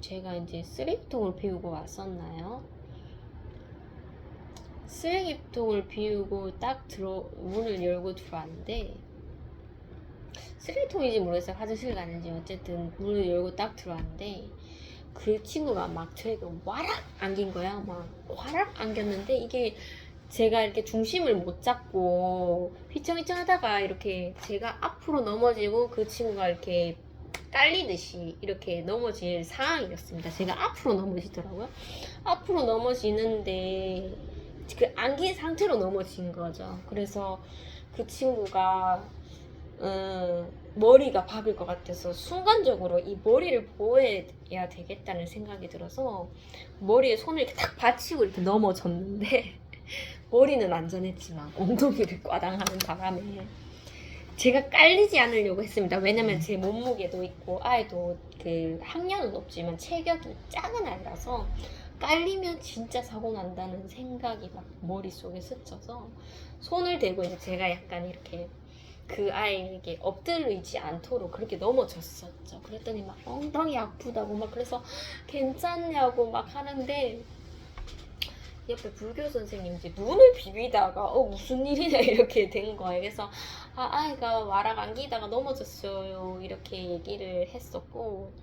제가 이제 쓰레기통을 비우고 왔었나요? 쓰레기통을 비우고 딱 문을 열고 들어왔는데 쓰레기통인지 모르겠어요. 화장실 가는지 어쨌든 문을 열고 딱 들어왔는데 그 친구가 막 저에게 와락 안긴 거야. 막 와락 안겼는데 이게 제가 이렇게 중심을 못 잡고 휘청휘청 하다가 이렇게 제가 앞으로 넘어지고 그 친구가 이렇게 깔리듯이 이렇게 넘어질 상황이었습니다. 제가 앞으로 넘어지더라고요. 앞으로 넘어지는데 그 안긴 상태로 넘어진 거죠. 그래서 그 친구가 머리가 박을 것 같아서 순간적으로 이 머리를 보호해야 되겠다는 생각이 들어서 머리에 손을 이렇게 탁 받치고 이렇게 넘어졌는데 머리는 안전했지만 엉덩이를 꽈당하는 바람에 제가 깔리지 않으려고 했습니다. 왜냐면 제 몸무게도 있고 아이도 그 학년은 높지만 체격이 작은 아이라서 깔리면 진짜 사고 난다는 생각이 막 머릿속에 스쳐서 손을 대고 이제 제가 약간 이렇게 그 아이에게 엎드리지 않도록 그렇게 넘어졌었죠. 그랬더니 막 엉덩이 아프다고 막 그래서 괜찮냐고 막 하는데 옆에 불교 선생님이 눈을 비비다가 무슨 일이냐 이렇게 된 거예요. 그래서 아이가 와락 안기다가 넘어졌어요 이렇게 얘기를 했었고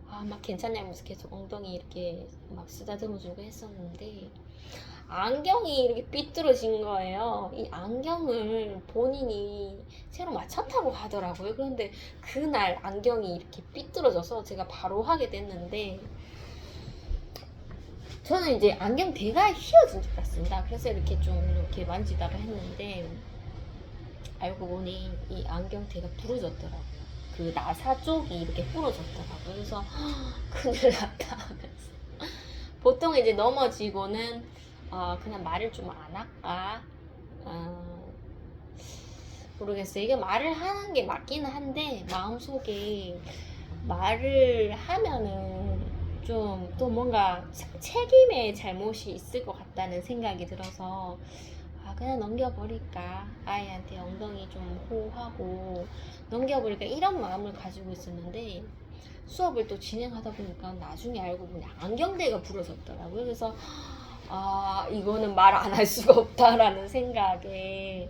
막 괜찮냐면서 계속 엉덩이 이렇게 막 쓰다듬어주고 했었는데 안경이 이렇게 삐뚤어진 거예요. 이 안경을 본인이 새로 맞췄다고 하더라고요. 그런데 그날 안경이 이렇게 삐뚤어져서 제가 바로 하게 됐는데 저는 이제 안경대가 휘어진 줄 알았습니다. 그래서 이렇게 좀 이렇게 만지다가 했는데 알고 보니 이 안경대가 부러졌더라고요. 그 나사 쪽이 이렇게 부러졌더라고요. 그래서 큰일 났다. 보통 이제 넘어지고는 그냥 말을 좀 안 할까? 모르겠어요. 이게 말을 하는 게 맞기는 한데 마음속에 말을 하면은 좀 또 뭔가 책임의 잘못이 있을 것 같다는 생각이 들어서 그냥 넘겨버릴까, 아이한테 엉덩이 좀 호하고 넘겨버릴까 이런 마음을 가지고 있었는데 수업을 또 진행하다 보니까 나중에 알고 보니 안경대가 부러졌더라고요. 그래서 이거는 말 안 할 수가 없다라는 생각에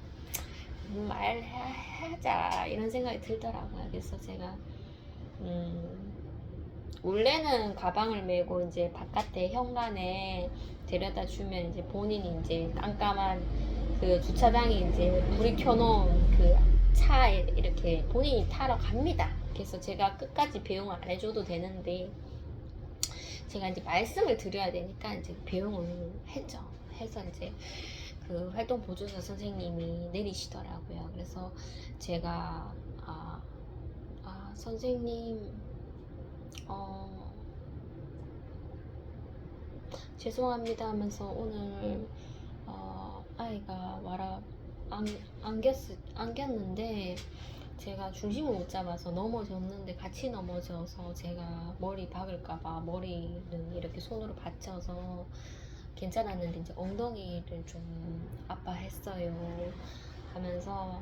말하자 이런 생각이 들더라고요. 그래서 제가 원래는 가방을 메고 이제 바깥에 현관에 데려다 주면 이제 본인이 이제 깜깜한 그 주차장에 이제 불이 켜놓은 그 차에 이렇게 본인이 타러 갑니다. 그래서 제가 끝까지 배웅을 안 해줘도 되는데 제가 이제 말씀을 드려야 되니까 이제 배웅을 했죠. 해서 이제 그 활동 보조사 선생님이 내리시더라고요. 그래서 제가 선생님 죄송합니다 하면서 오늘 아이가 안겼는데 제가 중심을 못 잡아서 넘어졌는데 같이 넘어져서 제가 머리 박을까봐 머리는 이렇게 손으로 받쳐서 괜찮았는데 이제 엉덩이를 좀 아파했어요 하면서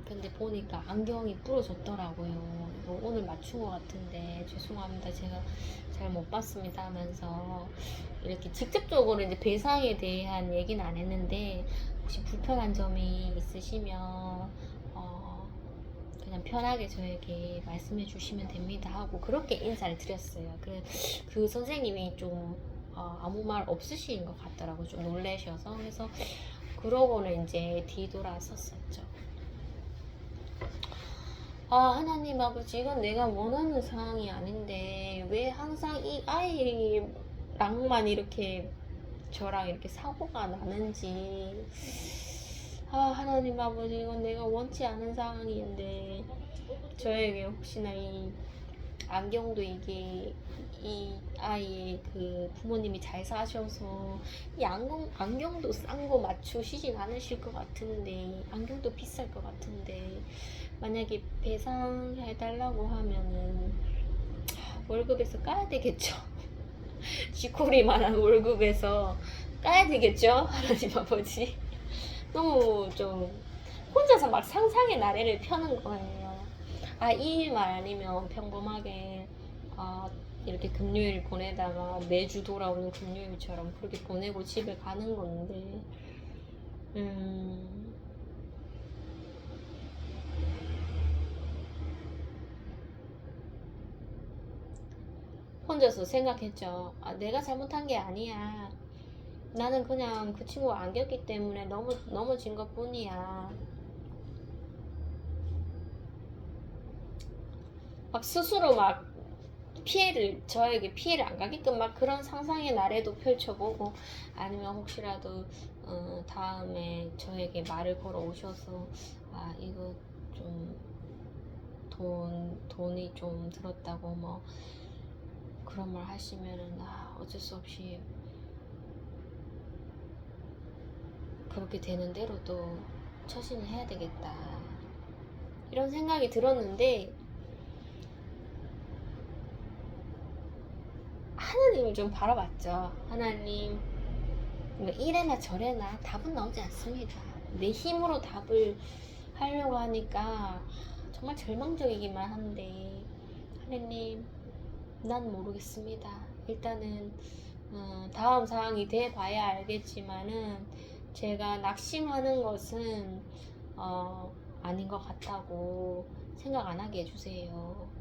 근데 보니까 안경이 부러졌더라고요. 이거 오늘 맞춘 것 같은데 죄송합니다. 제가 잘 못 봤습니다 하면서 이렇게 직접적으로 이제 배상에 대한 얘기는 안 했는데 혹시 불편한 점이 있으시면 그냥 편하게 저에게 말씀해 주시면 됩니다 하고 그렇게 인사를 드렸어요. 그 선생님이 좀 아무 말 없으신 것 같더라고요. 좀 놀라셔서. 그래서 그러고는 이제 뒤돌아섰었죠. 하나님 아버지, 이건 내가 원하는 상황이 아닌데 왜 항상 이 아이랑만 이렇게 저랑 이렇게 사고가 나는지. 하나님 아버지, 이건 내가 원치 않은 상황인데 저에게 혹시나 이 안경도 이 아이의 그 부모님이 잘 사셔서 이 안경도 싼 거 맞추시진 않으실 것 같은데 안경도 비쌀 것 같은데 만약에 배상해달라고 하면은 월급에서 까야 되겠죠. 쥐꼬리만한 월급에서 까야 되겠죠. 하나님 아버지, 너무 좀 혼자서 막 상상의 나래를 펴는 거예요. 이 일만 아니면 평범하게 이렇게 금요일 보내다가 매주 돌아오는 금요일처럼 그렇게 보내고 집에 가는 건데 혼자서 생각했죠. 내가 잘못한 게 아니야. 나는 그냥 그 친구가 안겼기 때문에 넘어진 것 뿐이야. 막 스스로 막 저에게 피해를 안 가게끔 막 그런 상상의 나래도 펼쳐보고 아니면 혹시라도 다음에 저에게 말을 걸어 오셔서 이거 좀 돈이 좀 들었다고 뭐 그런 말 하시면은 어쩔 수 없이 그렇게 되는 대로 또 처신을 해야 되겠다 이런 생각이 들었는데 하나님을 좀 바라봤죠. 하나님, 뭐 이래나 저래나 답은 나오지 않습니다. 내 힘으로 답을 하려고 하니까 정말 절망적이기만 한데 하나님, 난 모르겠습니다. 일단은 다음 상황이 돼 봐야 알겠지만은 제가 낙심하는 것은 아닌 것 같다고 생각 안 하게 해주세요.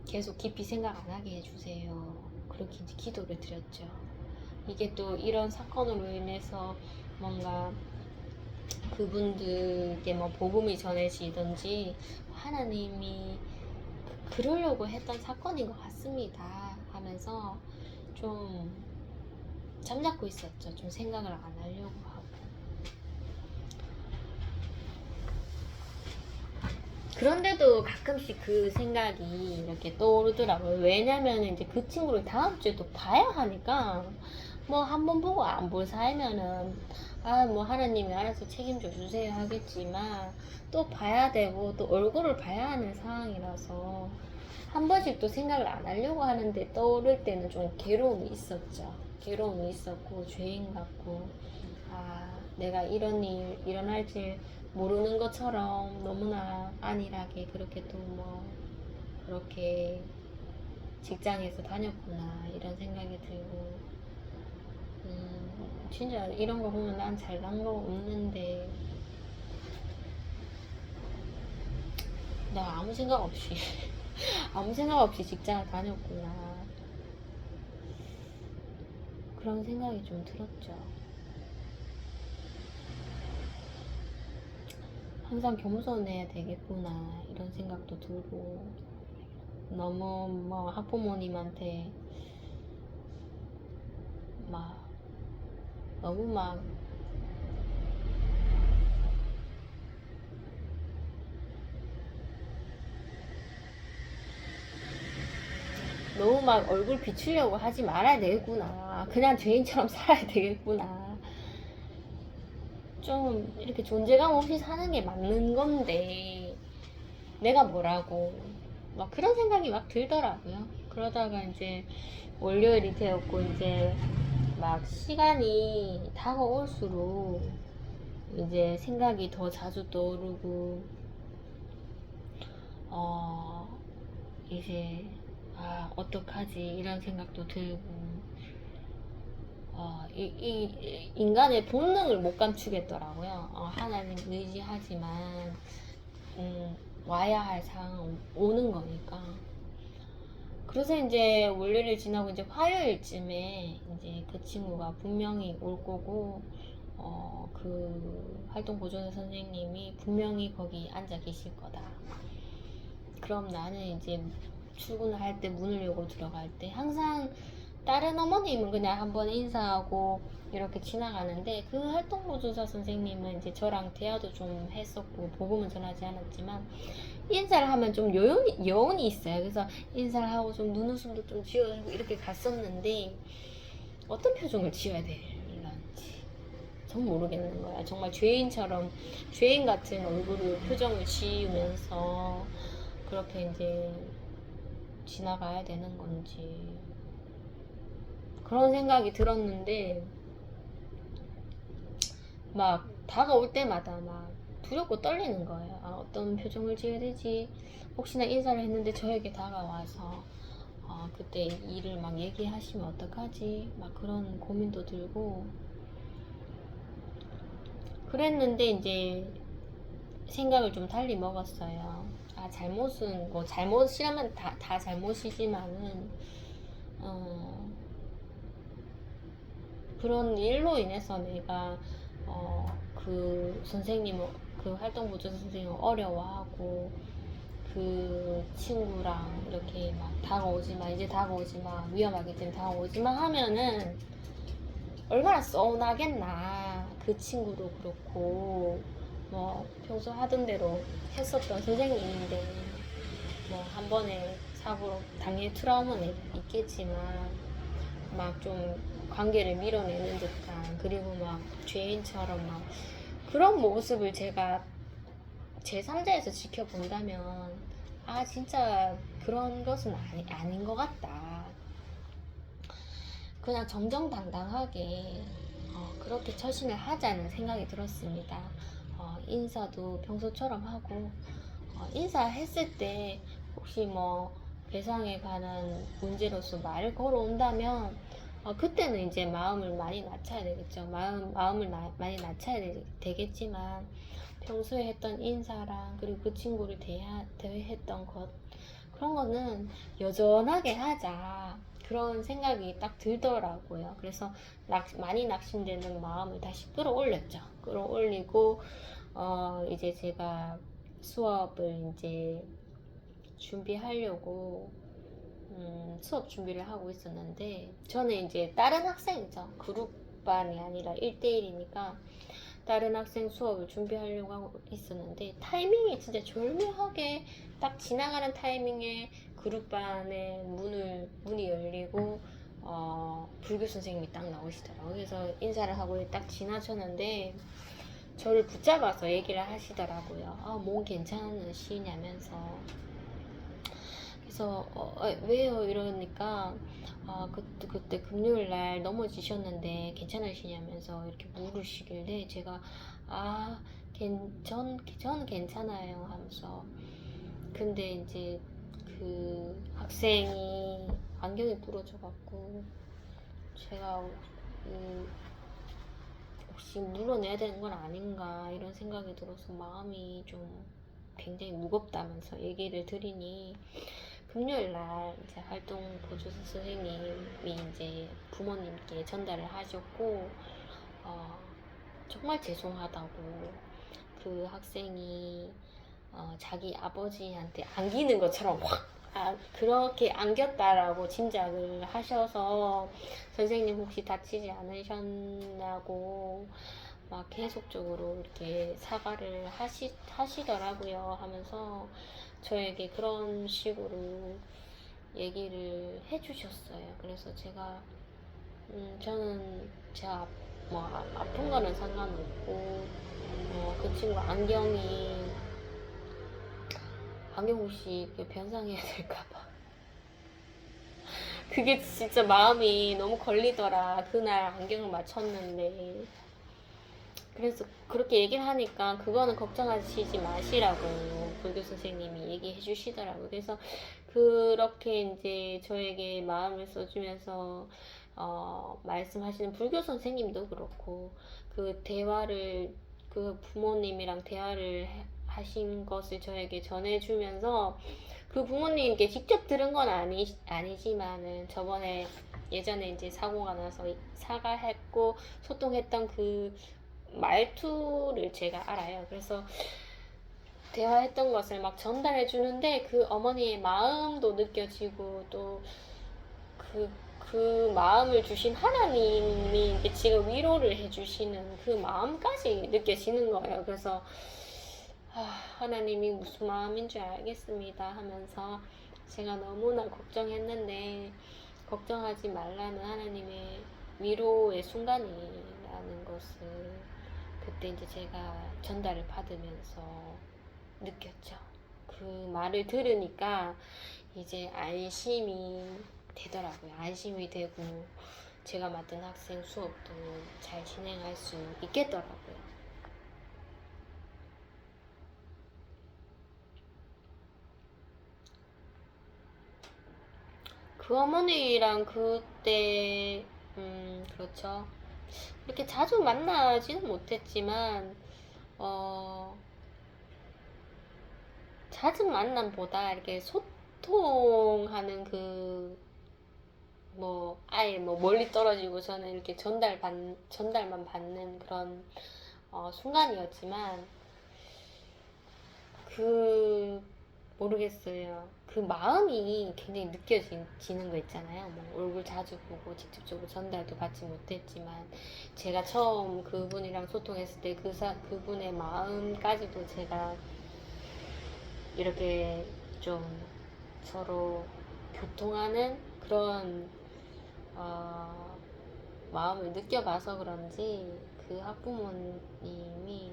계속 깊이 생각 안 하게 해주세요. 그렇게 이제 기도를 드렸죠. 이게 또 이런 사건으로 인해서 뭔가 그분들께 뭐 복음이 전해지든지 하나님이 그러려고 했던 사건인 것 같습니다 하면서 좀 잠잡고 있었죠. 좀 생각을 안 하려고 하고. 그런데도 가끔씩 그 생각이 이렇게 떠오르더라고요. 왜냐면 이제 그 친구를 다음 주에 또 봐야 하니까 뭐 한 번 보고 안 볼 사이면은 뭐 하나님이 알아서 책임져 주세요 하겠지만 또 봐야 되고 또 얼굴을 봐야 하는 상황이라서 한 번씩 또 생각을 안 하려고 하는데 떠오를 때는 좀 괴로움이 있었죠. 괴로움이 있었고 죄인 같고 내가 이런 일 일어날 줄 모르는 것처럼 너무나 안일하게 그렇게 또 뭐 그렇게 직장에서 다녔구나 이런 생각이 들고 진짜 이런 거 보면 난 잘난 거 없는데 나 아무 생각 없이 아무 생각 없이 직장을 다녔구나. 그런 생각이 좀 들었죠. 항상 겸손해야 되겠구나 이런 생각도 들고, 너무 뭐 학부모님한테 막 너무 막 너무 막 얼굴 비추려고 하지 말아야 되겠구나. 그냥 죄인처럼 살아야 되겠구나. 좀 이렇게 존재감 없이 사는 게 맞는 건데 내가 뭐라고, 막 그런 생각이 막 들더라고요. 그러다가 이제 월요일이 되었고 이제 막 시간이 다가올수록 이제 생각이 더 자주 떠오르고, 이제 어떡하지 이런 생각도 들고, 이 인간의 본능을 못 감추겠더라고요. 하나님 의지하지만 와야 할 상황 오는 거니까. 그래서 이제 월요일 지나고 이제 화요일쯤에 이제 그 친구가 분명히 올 거고, 그 활동 보조사 선생님이 분명히 거기 앉아 계실 거다. 그럼 나는 이제 출근할 때 문을 열고 들어갈 때 항상 다른 어머님은 그냥 한번 인사하고 이렇게 지나가는데, 그 활동보조사 선생님은 이제 저랑 대화도 좀 했었고 복음은 전하지 않았지만 인사를 하면 좀 여운이 있어요. 그래서 인사를 하고 좀 눈웃음도 좀 지어주고 이렇게 갔었는데 어떤 표정을 지어야 될런지 전 모르겠는 거야. 정말 죄인처럼, 죄인 같은 얼굴을 표정을 지으면서 그렇게 이제 지나가야 되는 건지 그런 생각이 들었는데, 막 다가올 때마다 막 두렵고 떨리는 거예요. 어떤 표정을 지어야 되지? 혹시나 인사를 했는데 저에게 다가와서 그때 일을 막 얘기하시면 어떡하지? 막 그런 고민도 들고 그랬는데 이제 생각을 좀 달리 먹었어요. 잘못은 뭐 잘못이라면 다 잘못이지만은 그런 일로 인해서 내가 그 선생님을, 그 활동보조사 선생님을 어려워하고 그 친구랑 이렇게 막 다가오지마, 이제 다가오지마, 위험하기 때문에 다가오지마 하면은 얼마나 서운하겠나. 그 친구도 그렇고 뭐 평소 하던 대로 했었던 선생님인데 뭐 한 번에 사고로 당연히 트라우마는 있겠지만 막 좀 관계를 밀어내는 듯한, 그리고 막 죄인처럼 막 그런 모습을 제가 제3자에서 지켜본다면 진짜 그런 것은 아닌 것 같다. 그냥 정정당당하게 그렇게 처신을 하자는 생각이 들었습니다. 인사도 평소처럼 하고, 인사했을 때 혹시 뭐 배상에 관한 문제로서 말을 걸어온다면 그때는 이제 마음을 많이 낮춰야 되겠죠. 마음을 많이 낮춰야 되겠지만 평소에 했던 인사랑 그리고 그 친구를 대했던 것, 그런 거는 여전하게 하자, 그런 생각이 딱 들더라고요. 그래서 많이 낙심되는 마음을 다시 끌어올렸죠. 끌어올리고 이제 제가 수업을 이제 준비하려고 수업 준비를 하고 있었는데, 저는 이제 다른 학생이죠. 그룹반이 아니라 1대1이니까 다른 학생 수업을 준비하려고 하고 있었는데, 타이밍이 진짜 절묘하게 딱 지나가는 타이밍에 그룹반의 문이 열리고 불교 선생님이 딱 나오시더라고요. 그래서 인사를 하고 딱 지나쳤는데 저를 붙잡아서 얘기를 하시더라고요. 몸 괜찮으시냐면서. 그래서 왜요? 이러니까 그때 금요일날 넘어지셨는데 괜찮으시냐면서 이렇게 물으시길래 제가 저는 괜찮아요 하면서. 근데 이제 그 학생이 안경이 부러져갖고 제가 혹시 물어내야 되는 건 아닌가 이런 생각이 들어서 마음이 좀 굉장히 무겁다면서 얘기를 드리니 금요일 날 이제 활동 보조사 선생님이 이제 부모님께 전달을 하셨고 정말 죄송하다고 그 학생이 자기 아버지한테 안기는 것처럼 확 그렇게 안겼다라고 짐작을 하셔서 선생님 혹시 다치지 않으셨냐고 막 계속적으로 이렇게 사과를 하시더라고요. 하면서 저에게 그런 식으로 얘기를 해주셨어요. 그래서 제가 저는 제가 뭐 아픈 거는 상관없고 그 친구 안경 혹시 변상해야 될까봐 그게 진짜 마음이 너무 걸리더라. 그날 안경을 맞췄는데. 그래서 그렇게 얘기를 하니까 그거는 걱정하시지 마시라고 불교 선생님이 얘기해 주시더라고요. 그래서 그렇게 이제 저에게 마음을 써주면서 말씀하시는 불교 선생님도 그렇고 그 부모님이랑 대화를 하신 것을 저에게 전해주면서 그 부모님께 직접 들은 건 아니지만은 예전에 이제 사고가 나서 사과했고 소통했던 그 말투를 제가 알아요. 그래서 대화했던 것을 막 전달해 주는데 그 어머니의 마음도 느껴지고 또 그 마음을 주신 하나님이 이제 지금 위로를 해주시는 그 마음까지 느껴지는 거예요. 그래서 하나님이 무슨 마음인 줄 알겠습니다 하면서 제가 너무나 걱정했는데 걱정하지 말라는 하나님의 위로의 순간이라는 것을 그때 이제 제가 전달을 받으면서 느꼈죠. 그 말을 들으니까 이제 안심이 되더라고요. 안심이 되고 제가 맡은 학생 수업도 잘 진행할 수 있겠더라고요. 그 어머니랑 그때 그렇죠. 이렇게 자주 만나지는 못했지만 잦은 만남보다 이렇게 소통하는 아예 멀리 떨어지고 저는 이렇게 전달만 받는 그런 순간이었지만 모르겠어요. 그 마음이 굉장히 느껴지는 거 있잖아요. 뭐 얼굴 자주 보고 직접적으로 전달도 받지 못했지만 제가 처음 그분이랑 소통했을 때 그분의 마음까지도 제가 이렇게 좀 서로 교통하는 그런 마음을 느껴봐서 그런지 그 학부모님이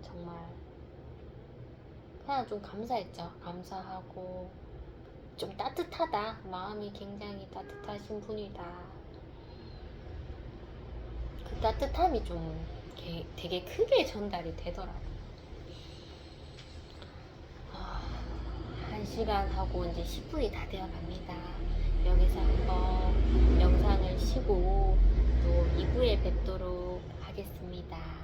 정말 그냥 좀 감사했죠. 감사하고 좀 따뜻하다. 마음이 굉장히 따뜻하신 분이다. 그 따뜻함이 좀 되게 크게 전달이 되더라고요. 1시간하고 이제 10분이 다 되어 갑니다. 여기서 한번 영상을 쉬고 또 2부에 뵙도록 하겠습니다.